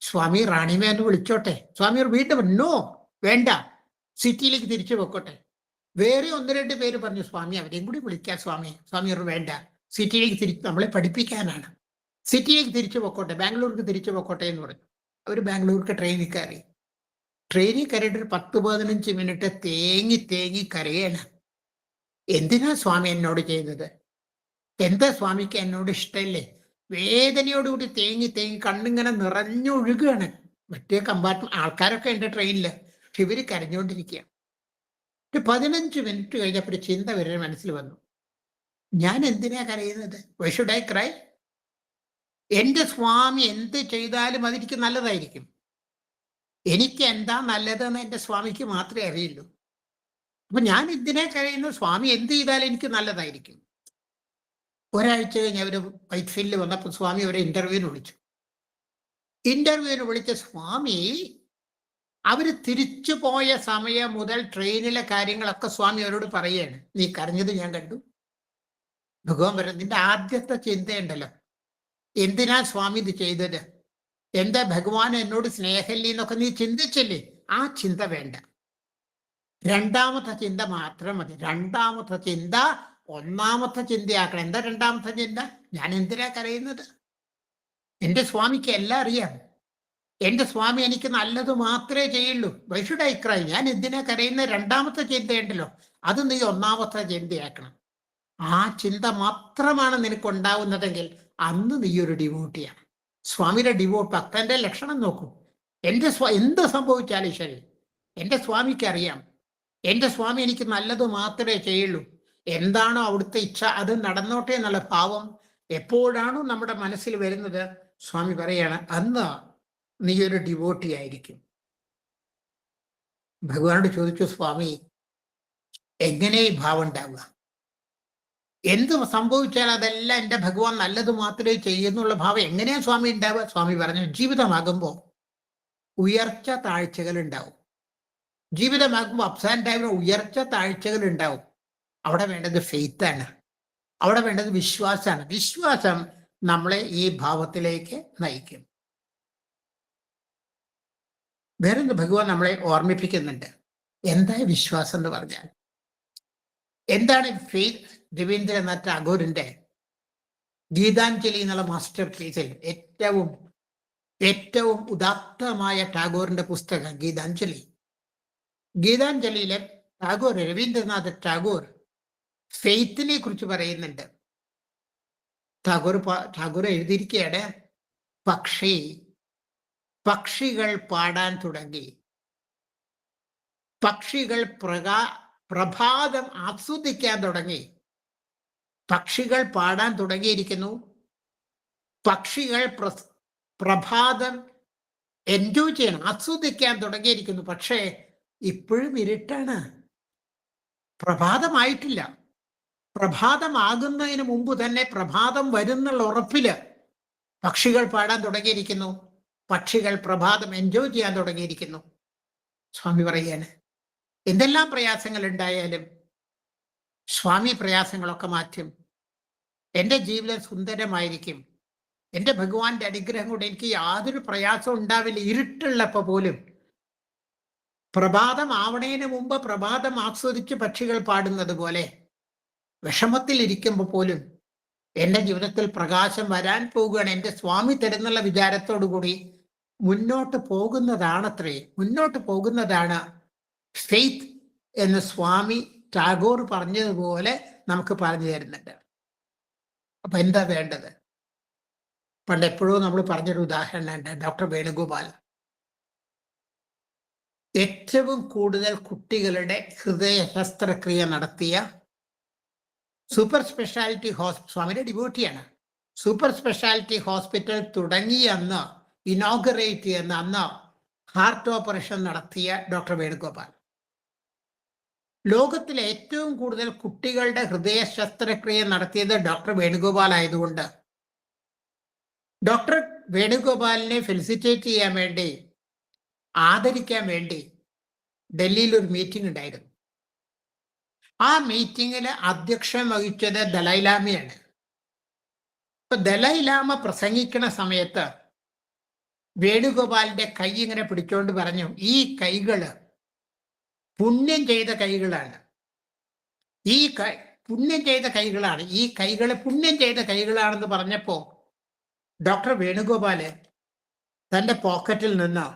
സ്വാമി റാണിമ എന്ന് വിളിച്ചോട്ടെ? സ്വാമി വീണ്ടും പറഞ്ഞു നോ, വേണ്ട, സിറ്റിയിലേക്ക് തിരിച്ചു പോക്കോട്ടെ. വേറെ ഒന്ന് രണ്ട് പേര് പറഞ്ഞു, സ്വാമി അവരെയും കൂടി വിളിക്കാം സ്വാമി. സ്വാമി വേണ്ട, സിറ്റിയിലേക്ക് തിരിച്ച് നമ്മളെ പഠിപ്പിക്കാനാണ്, സിറ്റിയിലേക്ക് തിരിച്ചു പോക്കോട്ടെ, ബാംഗ്ലൂർക്ക് തിരിച്ചു പോക്കോട്ടെ എന്ന് പറഞ്ഞു. അവർ ബാംഗ്ലൂർക്ക് ട്രെയിനിൽ കയറി. ട്രെയിനിൽ കയറിയിട്ട് ഒരു 10-15 മിനിറ്റ് തേങ്ങി തേങ്ങി കരയാണ്. എന്തിനാ സ്വാമി എന്നോട് ചെയ്തത്? എന്താ സ്വാമിക്ക് എന്നോട് ഇഷ്ടമില്ലേ? വേദനയോടുകൂടി തേങ്ങി തേങ്ങി കണ്ണിങ്ങനെ നിറഞ്ഞൊഴുകുകയാണ്. മറ്റേ കമ്പാർട്ട്മെന്റ് ആൾക്കാരൊക്കെ ഉണ്ട് ട്രെയിനിൽ, പക്ഷെ ഇവര് കരഞ്ഞുകൊണ്ടിരിക്കുക. ഒരു 15 മിനിറ്റ് കഴിഞ്ഞപ്പോൾ ഒരു ചിന്ത വരെ മനസ്സിൽ വന്നു, ഞാൻ എന്തിനാ കരയുന്നത്? Why should I cry? എൻ്റെ സ്വാമി എന്ത് ചെയ്താലും അതെനിക്ക് നല്ലതായിരിക്കും. എനിക്ക് എന്താ നല്ലതെന്ന് എൻ്റെ സ്വാമിക്ക് മാത്രമേ അറിയുള്ളൂ. അപ്പൊ ഞാൻ എന്തിനാ കരയുന്നു? സ്വാമി എന്ത് ചെയ്താലും എനിക്ക് നല്ലതായിരിക്കും. ഒരാഴ്ച കഴിഞ്ഞ് അവര് വൈറ്റ് ഫീൽഡിൽ വന്നപ്പോൾ സ്വാമി അവരെ ഇന്റർവ്യൂവിന് വിളിച്ചു. ഇന്റർവ്യൂവിന് വിളിച്ച സ്വാമി അവര് തിരിച്ചു പോയ സമയം മുതൽ ട്രെയിനിലെ കാര്യങ്ങളൊക്കെ സ്വാമി അവരോട് പറയുകയാണ്. നീ കരഞ്ഞത് ഞാൻ കണ്ടു. ഭഗവാൻ പറഞ്ഞു, നിന്റെ ആദ്യത്തെ ചിന്തയുണ്ടല്ലോ, എന്തിനാ സ്വാമി ഇത് ചെയ്തത്, എന്താ ഭഗവാൻ എന്നോട് സ്നേഹമില്ലേ എന്നൊക്കെ നീ ചിന്തിച്ചില്ലേ, ആ ചിന്ത വേണ്ട. രണ്ടാമത്തെ ചിന്ത മാത്രം മതി. രണ്ടാമത്തെ ചിന്ത ഒന്നാമത്തെ ചിന്തയാക്കണം. എന്താ രണ്ടാമത്തെ ചിന്ത? ഞാൻ എന്തിനാ കരയുന്നത്? എൻ്റെ സ്വാമിക്ക് എല്ലാം അറിയാം. എൻ്റെ സ്വാമി എനിക്ക് നല്ലത് മാത്രമേ ചെയ്യുള്ളൂ. Why should I cry? ഞാൻ എന്തിനാ കരയുന്ന രണ്ടാമത്തെ ചിന്തയുണ്ടല്ലോ, അത് നീ ഒന്നാമത്തെ ചിന്തയാക്കണം. ആ ചിന്ത മാത്രമാണ് നിനക്കുണ്ടാവുന്നതെങ്കിൽ അന്ന് നീ ഒരു ഡിവോട്ടിയാണ്. സ്വാമിയുടെ ഭക്തന്റെ ലക്ഷണം നോക്കൂ. എൻ്റെ എന്ത് സംഭവിച്ചാലും ശരി, എൻ്റെ സ്വാമിക്ക് അറിയാം, എൻ്റെ സ്വാമി എനിക്ക് നല്ലത് മാത്രമേ ചെയ്യുള്ളൂ. എന്താണോ അവിടുത്തെ ഇച്ഛ അത് നടന്നോട്ടെ എന്നുള്ള ഭാവം എപ്പോഴാണോ നമ്മുടെ മനസ്സിൽ വരുന്നത്, സ്വാമി പറയാണ്, അന്ന് നീ ഒരു ഡിവോട്ടി ആയിരിക്കും. ഭഗവാനോട് ചോദിച്ചു, സ്വാമി എങ്ങനെ ഈ ഭാവം ഉണ്ടാവുക? എന്ത് സംഭവിച്ചാൽ അതെല്ലാം എൻ്റെ ഭഗവാൻ നല്ലത് മാത്രമേ ചെയ്യുന്നുള്ള ഭാവം എങ്ങനെയാ സ്വാമി ഉണ്ടാവുക? സ്വാമി പറഞ്ഞു, ജീവിതമാകുമ്പോൾ ഉയർച്ച താഴ്ചകൾ ഉണ്ടാവും. ജീവിതമാകുമ്പോൾ അപ്സ് ആൻഡ് ഡൗൺ, ഉയർച്ച താഴ്ചകൾ ഉണ്ടാവും. അവിടെ വേണ്ടത് ഫെയ്ത്താണ്, അവിടെ വേണ്ടത് വിശ്വാസമാണ്. വിശ്വാസം നമ്മളെ ഈ ഭാവത്തിലേക്ക് നയിക്കും. വേറൊന്ന് ഭഗവാൻ നമ്മളെ ഓർമ്മിപ്പിക്കുന്നുണ്ട്. എന്താ വിശ്വാസം എന്ന് പറഞ്ഞാൽ എന്താണ്? ഫെയ്ത്ത് രവീന്ദ്രനാഥ് ടാഗോറിന്റെ ഗീതാഞ്ജലി എന്നുള്ള മാസ്റ്റർ പീസിൽ ഏറ്റവും ഏറ്റവും ഉദാത്തമായ ടാഗോറിന്റെ പുസ്തകം ഗീതാഞ്ജലി. ഗീതാഞ്ജലിയിലെ ടാഗോർ, രവീന്ദ്രനാഥ് ടാഗോർ ഫെയ്ത്തിനെ കുറിച്ച് പറയുന്നുണ്ട്. ടാഗോർ എഴുതിയിരിക്കുകയാണ്, പക്ഷികൾ പാടാൻ തുടങ്ങി, പക്ഷികൾ പ്രഭാതം ആസ്വദിക്കാൻ തുടങ്ങി. പക്ഷികൾ പാടാൻ തുടങ്ങിയിരിക്കുന്നു, പക്ഷികൾ പ്രഭാതം എൻജോയ് ചെയ്യണം, ആസ്വദിക്കാൻ തുടങ്ങിയിരിക്കുന്നു. പക്ഷേ ഇപ്പോഴും ഇരുട്ടാണ്, പ്രഭാതമായിട്ടില്ല. പ്രഭാതമാകുന്നതിന് മുമ്പ് തന്നെ പ്രഭാതം വരുന്നുള്ള ഉറപ്പില് പക്ഷികൾ പാടാൻ തുടങ്ങിയിരിക്കുന്നു, പക്ഷികൾ പ്രഭാതം എൻജോയ് ചെയ്യാൻ തുടങ്ങിയിരിക്കുന്നു. സ്വാമി പറയാണ്, എന്തെല്ലാം പ്രയാസങ്ങൾ ഉണ്ടായാലും സ്വാമി പ്രയാസങ്ങളൊക്കെ മാറ്റും. എൻ്റെ ജീവിതം സുന്ദരമായിരിക്കും. എൻ്റെ ഭഗവാന്റെ അനുഗ്രഹം കൊണ്ട് എനിക്ക് യാതൊരു പ്രയാസവും ഉണ്ടാവില്ല. ഇരുട്ടുള്ളപ്പോൾ പോലും പ്രഭാതം ആവണേന് മുമ്പ് പ്രഭാതം ആസ്വദിച്ച് പക്ഷികൾ പാടുന്നത് പോലെ വിഷമത്തിൽ ഇരിക്കുമ്പോൾ പോലും എൻ്റെ ജീവിതത്തിൽ പ്രകാശം വരാൻ പോവുകയാണ്. എൻ്റെ സ്വാമി തരുന്നുള്ള വിചാരത്തോടു കൂടി മുന്നോട്ട് പോകുന്നതാണ് ഫെയ്ത്ത് എന്ന് സ്വാമി ടാഗോർ പറഞ്ഞതുപോലെ നമുക്ക് പറഞ്ഞു തരുന്നുണ്ട്. അപ്പൊ എന്താ വേണ്ടത്? പണ്ട് എപ്പോഴും നമ്മൾ പറഞ്ഞൊരു ഉദാഹരണമുണ്ട്, ഡോക്ടർ വേണുഗോപാൽ. ഏറ്റവും കൂടുതൽ കുട്ടികളുടെ ഹൃദയ ശസ്ത്രക്രിയ നടത്തിയ സൂപ്പർ സ്പെഷ്യാലിറ്റി സ്വാമിയുടെ ഡിവോട്ടിയാണ്. സൂപ്പർ സ്പെഷ്യാലിറ്റി ഹോസ്പിറ്റൽ തുടങ്ങി അന്ന്, ഇനോഗ്രേറ്റ് ചെയ്യുന്ന അന്ന് ഹാർട്ട് ഓപ്പറേഷൻ നടത്തിയ ഡോക്ടർ വേണുഗോപാൽ. ലോകത്തിലെ ഏറ്റവും കൂടുതൽ കുട്ടികളുടെ ഹൃദയ ശസ്ത്രക്രിയ നടത്തിയത് ഡോക്ടർ വേണുഗോപാൽ ആയതുകൊണ്ട് ഡോക്ടർ വേണുഗോപാലിനെ ഫെലിസിറ്റേറ്റ് ചെയ്യാൻ വേണ്ടി, ആദരിക്കാൻ വേണ്ടി ഡൽഹിയിൽ ഒരു മീറ്റിംഗ് ഉണ്ടായിരുന്നു. ആ മീറ്റിങ്ങിൽ അധ്യക്ഷം വഹിച്ചത് ദലൈലാമയാണ്. ഇപ്പൊ ദലൈലാമ പ്രസംഗിക്കുന്ന സമയത്ത് വേണുഗോപാലിന്റെ കൈ ഇങ്ങനെ പിടിച്ചോണ്ട് പറഞ്ഞു, ഈ കൈകള് പുണ്യം ചെയ്ത കൈകളാണ്, ഈ പുണ്യം ചെയ്ത കൈകളാണ്, ഈ കൈകള് പുണ്യം ചെയ്ത കൈകളാണെന്ന് പറഞ്ഞപ്പോ ഡോക്ടർ വേണുഗോപാല് തൻ്റെ പോക്കറ്റിൽ നിന്ന്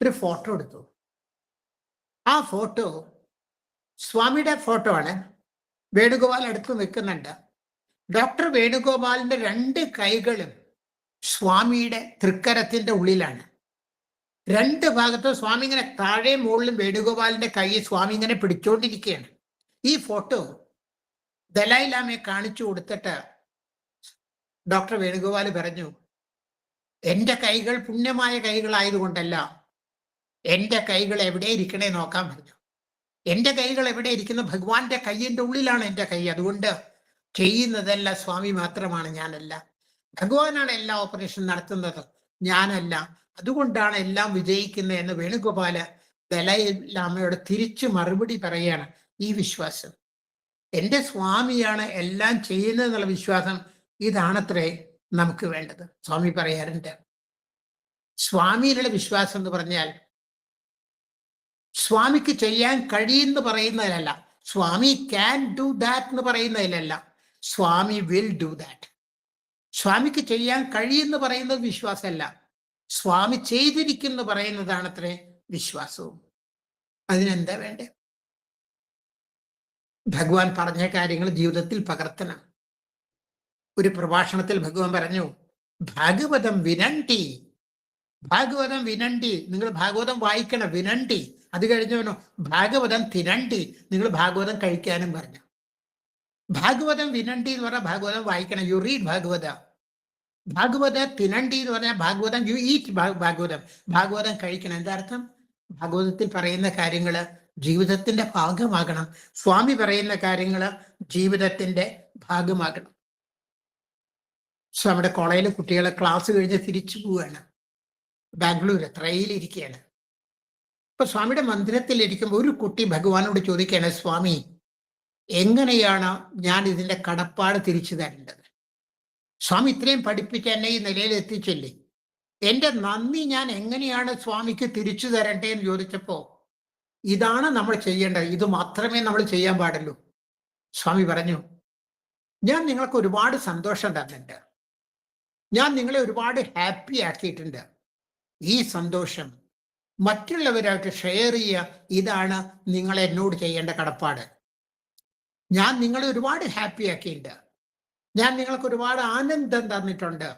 ഒരു ഫോട്ടോ എടുത്തു. ആ ഫോട്ടോ സ്വാമിയുടെ ഫോട്ടോ ആണ്. വേണുഗോപാൽ അടുത്ത് നിൽക്കുന്നുണ്ട്. ഡോക്ടർ വേണുഗോപാലിന്റെ രണ്ട് കൈകളും സ്വാമിയുടെ തൃക്കരത്തിന്റെ ഉള്ളിലാണ്. രണ്ട് ഭാഗത്തും സ്വാമി ഇങ്ങനെ താഴെ മുകളിലും വേണുഗോപാലിന്റെ കൈ സ്വാമി ഇങ്ങനെ പിടിച്ചോണ്ടിരിക്കുകയാണ്. ഈ ഫോട്ടോ ദലൈലാമയെ കാണിച്ചു കൊടുത്തിട്ട് ഡോക്ടർ വേണുഗോപാൽ പറഞ്ഞു, എൻ്റെ കൈകൾ പുണ്യമായ കൈകളായതുകൊണ്ടല്ല, എൻ്റെ കൈകൾ എവിടെ ഇരിക്കണേ നോക്കാൻ പറഞ്ഞു. എൻ്റെ കൈകൾ എവിടെ ഇരിക്കുന്ന ഭഗവാന്റെ കൈയിൻ്റെ ഉള്ളിലാണ് എൻ്റെ കൈ. അതുകൊണ്ട് ചെയ്യുന്നതല്ല സ്വാമി മാത്രമാണ്, ഞാനല്ല. ഭഗവാനാണ് എല്ലാ ഓപ്പറേഷൻ നടത്തുന്നത്, ഞാനല്ല. അതുകൊണ്ടാണ് എല്ലാം വിജയിക്കുന്നത് എന്ന് വേണുഗോപാല് ദലൈലാമയോട് തിരിച്ചു മറുപടി പറയാണ്. ഈ വിശ്വാസം, എൻ്റെ സ്വാമിയാണ് എല്ലാം ചെയ്യുന്നത് എന്നുള്ള വിശ്വാസം, ഇതാണത്രേ നമുക്ക് വേണ്ടത്. സ്വാമി പറയാറുണ്ട്, സ്വാമിയിലുള്ള വിശ്വാസം എന്ന് പറഞ്ഞാൽ സ്വാമിക്ക് ചെയ്യാൻ കഴിയുമെന്ന് പറയുന്നതിലല്ല, സ്വാമി ക്യാൻ ഡു ദാറ്റ് എന്ന് പറയുന്നതിലല്ല, സ്വാമി വിൽ ഡു ദാറ്റ്. സ്വാമിക്ക് ചെയ്യാൻ കഴിയുമെന്ന് പറയുന്നത് വിശ്വാസമല്ല, സ്വാമി ചെയ്തിരിക്കുന്നു പറയുന്നതാണത്രേ വിശ്വാസവും. അതിനെന്താ വേണ്ടേ? ഭഗവാൻ പറഞ്ഞ കാര്യങ്ങൾ ജീവിതത്തിൽ പകർത്തണം. ഒരു പ്രഭാഷണത്തിൽ ഭഗവാൻ പറഞ്ഞു, ഭാഗവതം വിനണ്ടി, ഭാഗവതം വിനണ്ടി, നിങ്ങൾ ഭാഗവതം വായിക്കണം, വിനണ്ടി. അത് കഴിഞ്ഞവനോ ഭാഗവതം തിനണ്ടി, നിങ്ങൾ ഭാഗവതം കഴിക്കാനും പറഞ്ഞു. ഭാഗവതം വിനണ്ടി എന്ന് പറഞ്ഞാൽ ഭാഗവതം വായിക്കണം, യു റീഡ് ഭാഗവത. ഭാഗവത തിനണ്ടി എന്ന് പറഞ്ഞാൽ ഭാഗവതം യു ഈറ്റ് ഭാഗവതം കഴിക്കണം. എന്താ അർത്ഥം? ഭാഗവതത്തിൽ പറയുന്ന കാര്യങ്ങള് ജീവിതത്തിന്റെ ഭാഗമാകണം. സ്വാമി പറയുന്ന കാര്യങ്ങള് ജീവിതത്തിന്റെ ഭാഗമാകണം. സ്വാമിയുടെ കോളേജിലെ കുട്ടികളെ ക്ലാസ് കഴിഞ്ഞ് തിരിച്ചു പോവുകയാണ്, ബാംഗ്ലൂര് ട്രെയിനിലിരിക്കുകയാണ്. ഇപ്പൊ സ്വാമിയുടെ മന്ദിരത്തിൽ ഇരിക്കുമ്പോൾ ഒരു കുട്ടി ഭഗവാനോട് ചോദിക്കുകയാണ്, സ്വാമി, എങ്ങനെയാണ് ഞാൻ ഇതിന്റെ കടപ്പാട് തിരിച്ചു തരേണ്ടത്? സ്വാമി ഇത്രയും പഠിപ്പിച്ച് എന്നെ ഈ നിലയിൽ എത്തിച്ചില്ലേ, എൻ്റെ നന്ദി ഞാൻ എങ്ങനെയാണ് സ്വാമിക്ക് തിരിച്ചു തരണ്ടേ എന്ന് ചോദിച്ചപ്പോ, ഇതാണ് നമ്മൾ ചെയ്യേണ്ടത്, ഇത് മാത്രമേ നമ്മൾ ചെയ്യാൻ പാടുള്ളൂ. സ്വാമി പറഞ്ഞു, ഞാൻ നിങ്ങൾക്ക് ഒരുപാട് സന്തോഷം തന്നിട്ടുണ്ട്, ഞാൻ നിങ്ങളെ ഒരുപാട് ഹാപ്പി ആക്കിയിട്ടുണ്ട്. ഈ സന്തോഷം മറ്റുള്ളവരായിട്ട് ഷെയർ ചെയ്യുക, ഇതാണ് നിങ്ങൾ എന്നോട് ചെയ്യേണ്ട കടപ്പാട്. ഞാൻ നിങ്ങളെ ഒരുപാട് ഹാപ്പി ആക്കിയിട്ടുണ്ട്. ഞാൻ നിങ്ങൾക്ക് ഒരുപാട് ആനന്ദം തന്നിട്ടുണ്ട്.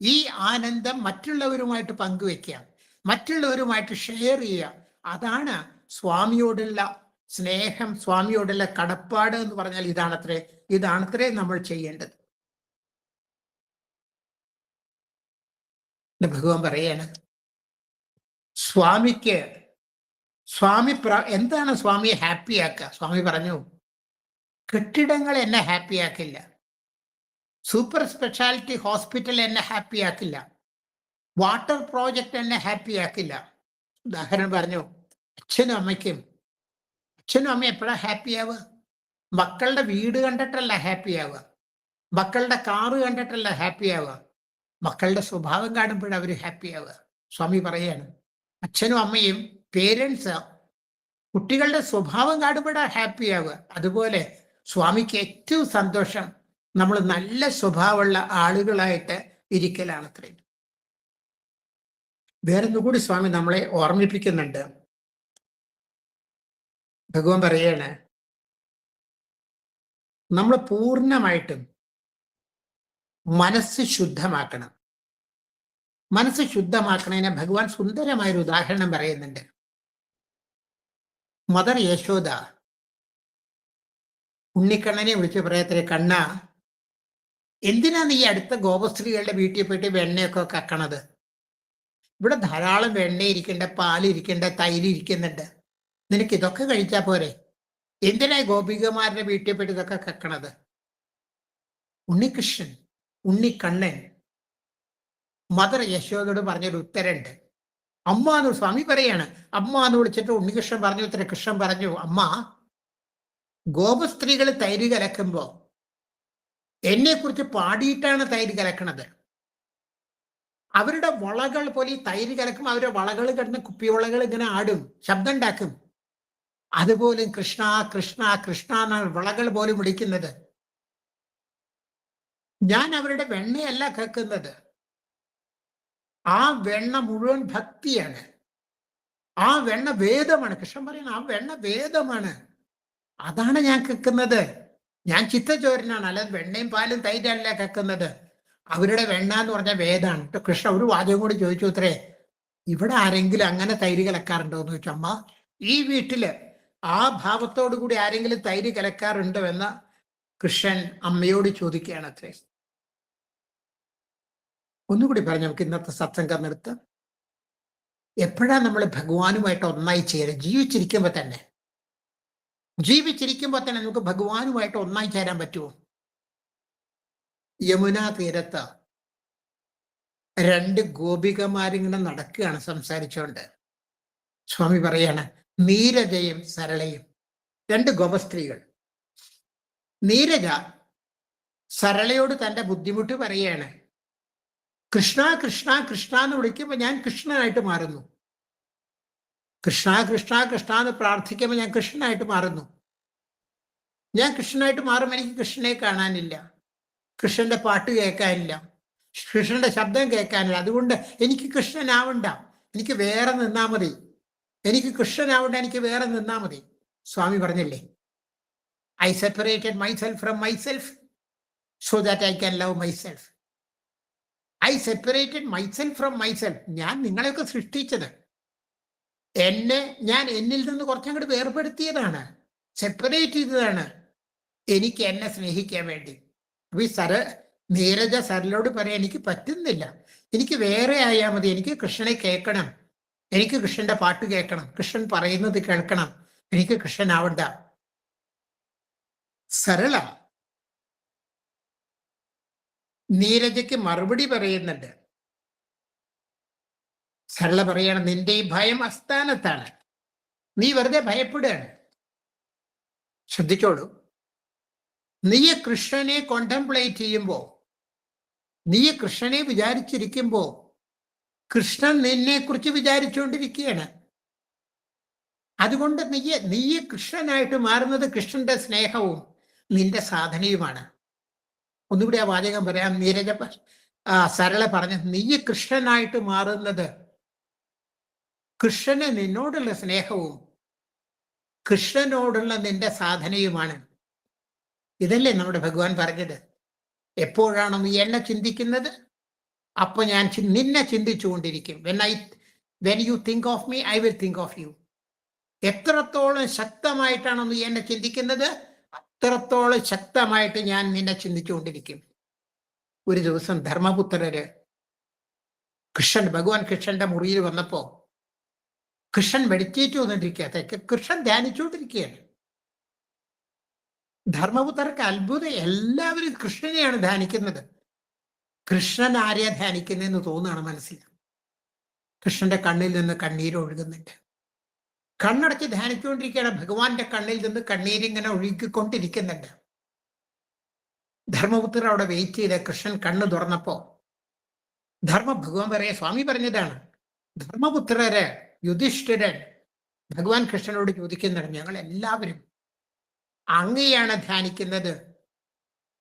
ഈ ആനന്ദം മറ്റുള്ളവരുമായിട്ട് പങ്കുവെക്കുക, മറ്റുള്ളവരുമായിട്ട് ഷെയർ ചെയ്യുക. അതാണ് സ്വാമിയോടുള്ള സ്നേഹം, സ്വാമിയോടുള്ള കടപ്പാട് എന്ന് പറഞ്ഞാൽ ഇതാണത്രേ നമ്മൾ ചെയ്യേണ്ടത്. ഭഗവാൻ പറയാണ്, എന്താണ് സ്വാമിയെ ഹാപ്പി ആക്കുക? സ്വാമി പറഞ്ഞു, കെട്ടിടങ്ങൾ എന്നെ ഹാപ്പി ആക്കില്ല, സൂപ്പർ സ്പെഷ്യാലിറ്റി ഹോസ്പിറ്റൽ എന്നെ ഹാപ്പി ആക്കില്ല, വാട്ടർ പ്രോജക്റ്റ് എന്നെ ഹാപ്പി ആക്കില്ല. ഉദാഹരണം പറഞ്ഞു, അച്ഛനും അമ്മയ്ക്കും എപ്പോഴാണ് ഹാപ്പി ആവുക? മക്കളുടെ വീട് കണ്ടിട്ടല്ല ഹാപ്പി ആവുക, മക്കളുടെ കാറ് കണ്ടിട്ടല്ല ഹാപ്പി ആവുക, മക്കളുടെ സ്വഭാവം കാണുമ്പോഴാണ് അവർ ഹാപ്പി ആവുക. സ്വാമി പറയാണ്, അച്ഛനും അമ്മയും പേരൻസ് കുട്ടികളുടെ സ്വഭാവം കാണുമ്പോഴാണ് ഹാപ്പി ആവുക. അതുപോലെ സ്വാമിക്ക് ഏറ്റവും സന്തോഷം നമ്മൾ നല്ല സ്വഭാവമുള്ള ആളുകളായിട്ട് ഇരിക്കലാണ് അത്രയും. വേറൊന്നുകൂടി സ്വാമി നമ്മളെ ഓർമ്മിപ്പിക്കുന്നുണ്ട്. ഭഗവാൻ പറയാണ്, നമ്മൾ പൂർണ്ണമായിട്ടും മനസ്സ് ശുദ്ധമാക്കണം. മനസ്സ് ശുദ്ധമാക്കണതിന് ഭഗവാൻ സുന്ദരമായൊരു ഉദാഹരണം പറയുന്നുണ്ട്. മദർ യശോദ ഉണ്ണിക്കണ്ണനെ വിളിച്ച് പറയത്രേ, കണ്ണ, എന്തിനാ നീ അടുത്ത ഗോപസ്ത്രീകളുടെ വീട്ടിൽ പോയിട്ട് വെണ്ണയൊക്കെ കക്കണത്? ഇവിടെ ധാരാളം വെണ്ണ ഇരിക്കണ്ട, പാലിരിക്കണ്ട, തൈര് ഇരിക്കുന്നുണ്ട്, നിനക്ക് ഇതൊക്കെ കഴിച്ചാൽ പോരെ? എന്തിനാ ഗോപികമാരുടെ വീട്ടിൽ പോയിട്ട് ഇതൊക്കെ കക്കണത്? ഉണ്ണികൃഷ്ണൻ, ഉണ്ണിക്കണ്ണൻ മദർ യശോദയോട് പറഞ്ഞൊരു ഉത്തരമുണ്ട്. അമ്മ എന്ന് സ്വാമി പറയാണ്, അമ്മ എന്ന് വിളിച്ചിട്ട് ഉണ്ണികൃഷ്ണൻ പറഞ്ഞു ഉത്തരം. കൃഷ്ണൻ പറഞ്ഞു, അമ്മ, ഗോപസ്ത്രീകൾ തൈര് കലക്കുമ്പോ എന്നെ കുറിച്ച് പാടിയിട്ടാണ് തൈര് കലക്കണത്. അവരുടെ വളകൾ പോലെ ഈ തൈര് കലക്കുമ്പോൾ അവരുടെ വളകൾ കിടന്ന് കുപ്പിവളകൾ ഇങ്ങനെ ആടും, ശബ്ദം ഉണ്ടാക്കും. അതുപോലും കൃഷ്ണ കൃഷ്ണ കൃഷ്ണ എന്നാണ് വളകൾ പോലും വിളിക്കുന്നത്. ഞാൻ അവരുടെ വെണ്ണയല്ല കേൾക്കുന്നത്, ആ വെണ്ണ മുഴുവൻ ഭക്തിയാണ്, ആ വെണ്ണ വേദമാണ്. കൃഷ്ണൻ പറയുന്നത്, ആ വെണ്ണ വേദമാണ്, അതാണ് ഞാൻ കേൾക്കുന്നത്. ഞാൻ ചിത്തചോരനാണ്, അല്ലാതെ വെണ്ണയും പാലും തൈരല്ല കേൾക്കുന്നത്. അവരുടെ വെണ്ണ എന്ന് പറഞ്ഞ വേദമാണ്. കൃഷ്ണ ഒരു വാചകം കൂടി ചോദിച്ചു അത്രേ, ഇവിടെ ആരെങ്കിലും അങ്ങനെ തൈര് കലക്കാറുണ്ടോ എന്ന് ചോദിച്ചു. അമ്മ, ഈ വീട്ടില് ആ ഭാവത്തോടു കൂടി ആരെങ്കിലും തൈര് കലക്കാറുണ്ടോ എന്ന് കൃഷ്ണൻ അമ്മയോട് ചോദിക്കുകയാണ് അത്രേ. ഒന്നുകൂടി പറഞ്ഞു നമുക്ക് ഇന്നത്തെ സത്സംഗം നിർത്താം. എപ്പോഴാണ് നമ്മൾ ഭഗവാനുമായിട്ട് ഒന്നായി ചേരുക? ജീവിച്ചിരിക്കുമ്പോൾ തന്നെ നമുക്ക് ഭഗവാനുമായിട്ട് ഒന്നായി ചേരാൻ പറ്റുമോ? യമുനാ തീരത്ത് രണ്ട് ഗോപികമാരിങ്ങനെ നടക്കുകയാണ് സംസാരിച്ചുകൊണ്ട്. സ്വാമി പറയാണ്, നീരജയും സരളയും, രണ്ട് ഗോപസ്ത്രീകൾ. നീരജ സരളയോട് തൻ്റെ ബുദ്ധിമുട്ട് പറയാണ്. കൃഷ്ണ കൃഷ്ണ കൃഷ്ണ എന്ന് വിളിക്കുമ്പോൾ ഞാൻ കൃഷ്ണനായിട്ട് മാറുന്നു, കൃഷ്ണ കൃഷ്ണ കൃഷ്ണ എന്ന് പ്രാർത്ഥിക്കുമ്പോൾ ഞാൻ കൃഷ്ണനായിട്ട് മാറുന്നു. ഞാൻ കൃഷ്ണനായിട്ട് മാറുമ്പോൾ എനിക്ക് കൃഷ്ണനെ കാണാനില്ല, കൃഷ്ണന്റെ പാട്ട് കേൾക്കാനില്ല, കൃഷ്ണന്റെ ശബ്ദം കേൾക്കാനില്ല. അതുകൊണ്ട് എനിക്ക് കൃഷ്ണനാവണ്ട, എനിക്ക് വേറെ നിന്നാ മതി, എനിക്ക് കൃഷ്ണനാവണ്ട, എനിക്ക് വേറെ നിന്നാ മതി. സ്വാമി പറഞ്ഞില്ലേ, I separated myself from myself so that I can love myself. I separated myself from myself. ഞാൻ നിങ്ങളെയൊക്കെ സൃഷ്ടിച്ചത്, ഞാൻ എന്നിൽ നിന്ന് കുറച്ചങ്ങോട്ട് വേർപെടുത്തിയതാണ്, സെപ്പറേറ്റ് ചെയ്തതാണ് എനിക്ക് എന്നെ സ്നേഹിക്കാൻ വേണ്ടി. അപ്പൊ ഈ നീരജ സരളോട് പറയാൻ, എനിക്ക് പറ്റുന്നില്ല, എനിക്ക് വേറെ ആയാൽ മതി, എനിക്ക് കൃഷ്ണനെ കേൾക്കണം, എനിക്ക് കൃഷ്ണന്റെ പാട്ട് കേൾക്കണം, കൃഷ്ണൻ പറയുന്നത് കേൾക്കണം, എനിക്ക് കൃഷ്ണനാവണ്ട. സരള നീരജയ്ക്ക് മറുപടി പറയുന്നുണ്ട്. സരള പറയാണ്, നിന്റെ ഈ ഭയം അസ്ഥാനത്താണ്, നീ വെറുതെ ഭയപ്പെടുകയാണ്. ശ്രദ്ധിച്ചോളൂ, നീ കൃഷ്ണനെ കോണ്ടംപ്ലേറ്റ് ചെയ്യുമ്പോ, നീ കൃഷ്ണനെ വിചാരിച്ചിരിക്കുമ്പോ കൃഷ്ണൻ നിന്നെ കുറിച്ച് വിചാരിച്ചുകൊണ്ടിരിക്കുകയാണ്. അതുകൊണ്ട് നീ കൃഷ്ണനായിട്ട് മാറുന്നത് കൃഷ്ണന്റെ സ്നേഹവും നിന്റെ സാധനയുമാണ്. ഒന്നുകൂടി ആ വാചകം പറയാം. സരള പറഞ്ഞു, നീ കൃഷ്ണനായിട്ട് മാറുന്നത് കൃഷ്ണന് നിന്നോടുള്ള സ്നേഹവും കൃഷ്ണനോടുള്ള നിന്റെ സാധനയുമാണ്. ഇതല്ലേ നമ്മുടെ ഭഗവാൻ പറഞ്ഞത്. എപ്പോഴാണോ നീ എന്നെ ചിന്തിക്കുന്നത്, അപ്പൊ ഞാൻ നിന്നെ ചിന്തിച്ചുകൊണ്ടിരിക്കും. When you think of me, I will think of you. എത്രത്തോളം ശക്തമായിട്ടാണോ നീ എന്നെ ചിന്തിക്കുന്നത്, അത്രത്തോളം ശക്തമായിട്ട് ഞാൻ നിന്നെ ചിന്തിച്ചുകൊണ്ടിരിക്കും. ഒരു ദിവസം ധർമ്മപുത്രര് ഭഗവാൻ കൃഷ്ണന്റെ മുറിയിൽ വന്നപ്പോ കൃഷ്ണൻ മെഡിറ്റേറ്റ് വന്നിരിക്കുക, കൃഷ്ണൻ ധ്യാനിച്ചുകൊണ്ടിരിക്കുകയാണ്. ധർമ്മപുത്രർക്ക് അത്ഭുതം, എല്ലാവരും കൃഷ്ണനെയാണ് ധ്യാനിക്കുന്നത്. കൃഷ്ണൻ ആരെയാ ധ്യാനിക്കുന്നതെന്ന് തോന്നുകയാണ് മനസ്സിൽ. കൃഷ്ണന്റെ കണ്ണിൽ നിന്ന് കണ്ണീരൊഴുകുന്നുണ്ട്. കണ്ണടച്ച് ധ്യാനിച്ചുകൊണ്ടിരിക്കുകയാണ്. ഭഗവാന്റെ കണ്ണിൽ നിന്ന് കണ്ണീരിങ്ങനെ ഒഴുകിക്കൊണ്ടിരിക്കുന്നുണ്ട്. ധർമ്മപുത്രർ അവിടെ വെയിറ്റ് ചെയ്ത് കൃഷ്ണൻ കണ്ണ് തുറന്നപ്പോ ഭഗവാൻ പറയാ, സ്വാമി പറഞ്ഞതാണ്, ധർമ്മപുത്രര് യുധിഷ്ഠിരൻ ഭഗവാൻ കൃഷ്ണനോട് ചോദിക്കുന്നുണ്ട്, ഞങ്ങൾ എല്ലാവരും അങ്ങയാണ് ധ്യാനിക്കുന്നത്,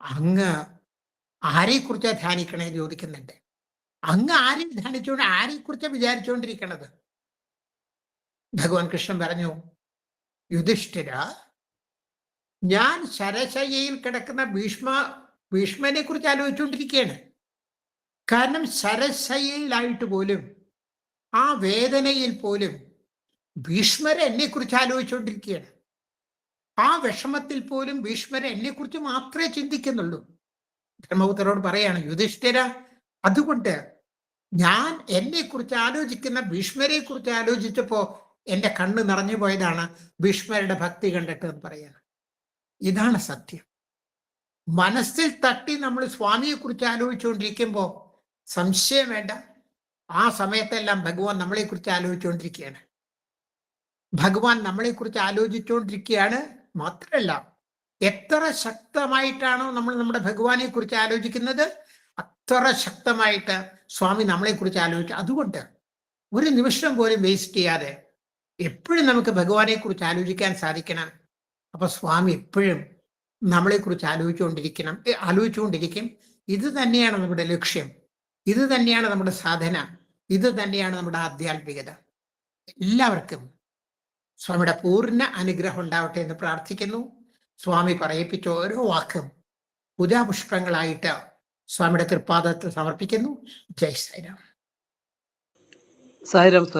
അങ്ങ് ആരെക്കുറിച്ചാ ധ്യാനിക്കണേ ചോദിക്കുന്നുണ്ട്. അങ്ങ് ആരെ ധ്യാനിച്ചുകൊണ്ട് ആരെക്കുറിച്ചാ വിചാരിച്ചുകൊണ്ടിരിക്കണത്? ഭഗവാൻ കൃഷ്ണൻ പറഞ്ഞു, യുധിഷ്ഠിര, ഞാൻ ശരശയ്യയിൽ കിടക്കുന്ന ഭീഷ്മനെ കുറിച്ച് ആലോചിച്ചുകൊണ്ടിരിക്കുകയാണ്. കാരണം ശരശയ്യയിലായിട്ട് പോലും, ആ വേദനയിൽ പോലും ഭീഷ്മരെ എന്നെ കുറിച്ച് ആലോചിച്ചുകൊണ്ടിരിക്കുകയാണ്. ആ വിഷമത്തിൽ പോലും ഭീഷ്മരെ എന്നെ കുറിച്ച് മാത്രമേ ചിന്തിക്കുന്നുള്ളൂ. ധർമ്മപുത്രരോട് പറയാണ്, യുധിഷ്ഠിര, അതുകൊണ്ട് ഞാൻ എന്നെ കുറിച്ച് ആലോചിക്കുന്ന ഭീഷ്മരെ കുറിച്ച് ആലോചിച്ചപ്പോ എന്റെ കണ്ണ് നിറഞ്ഞു പോയതാണ് ഭീഷ്മരുടെ ഭക്തി കണ്ടിട്ട് എന്ന് പറയാണ്. ഇതാണ് സത്യം. മനസ്സിൽ തട്ടി നമ്മൾ സ്വാമിയെ കുറിച്ച് ആലോചിച്ചുകൊണ്ടിരിക്കുമ്പോ സംശയം വേണ്ട, ആ സമയത്തെല്ലാം ഭഗവാൻ നമ്മളെ കുറിച്ച് ആലോചിച്ചുകൊണ്ടിരിക്കുകയാണ്. ഭഗവാൻ നമ്മളെ കുറിച്ച് ആലോചിച്ചുകൊണ്ടിരിക്കുകയാണ്. മാത്രമല്ല, എത്ര ശക്തമായിട്ടാണോ നമ്മൾ നമ്മുടെ ഭഗവാനെ കുറിച്ച് ആലോചിക്കുന്നത്, അത്ര ശക്തമായിട്ട് സ്വാമി നമ്മളെ കുറിച്ച് ആലോചിക്കുക. അതുകൊണ്ട് ഒരു നിമിഷം പോലും വേസ്റ്റ് ചെയ്യാതെ എപ്പോഴും നമുക്ക് ഭഗവാനെ കുറിച്ച് ആലോചിക്കാൻ സാധിക്കണം. അപ്പൊ സ്വാമി എപ്പോഴും നമ്മളെ കുറിച്ച് ആലോചിച്ചുകൊണ്ടിരിക്കും. ഇത് തന്നെയാണ് നമ്മുടെ ലക്ഷ്യം, ഇത് തന്നെയാണ് നമ്മുടെ സാധന, ഇത് തന്നെയാണ് നമ്മുടെ ആധ്യാത്മികത. എല്ലാവർക്കും സ്വാമിയുടെ പൂർണ്ണ അനുഗ്രഹം ഉണ്ടാവട്ടെ എന്ന് പ്രാർത്ഥിക്കുന്നു. സ്വാമി പറയിപ്പിച്ച ഓരോ വാക്കും പൂജാപുഷ്പങ്ങളായിട്ട് സ്വാമിയുടെ തൃപ്പാദത്തിൽ സമർപ്പിക്കുന്നു. ജയ് സായിരാം. സായിരാം സാർ.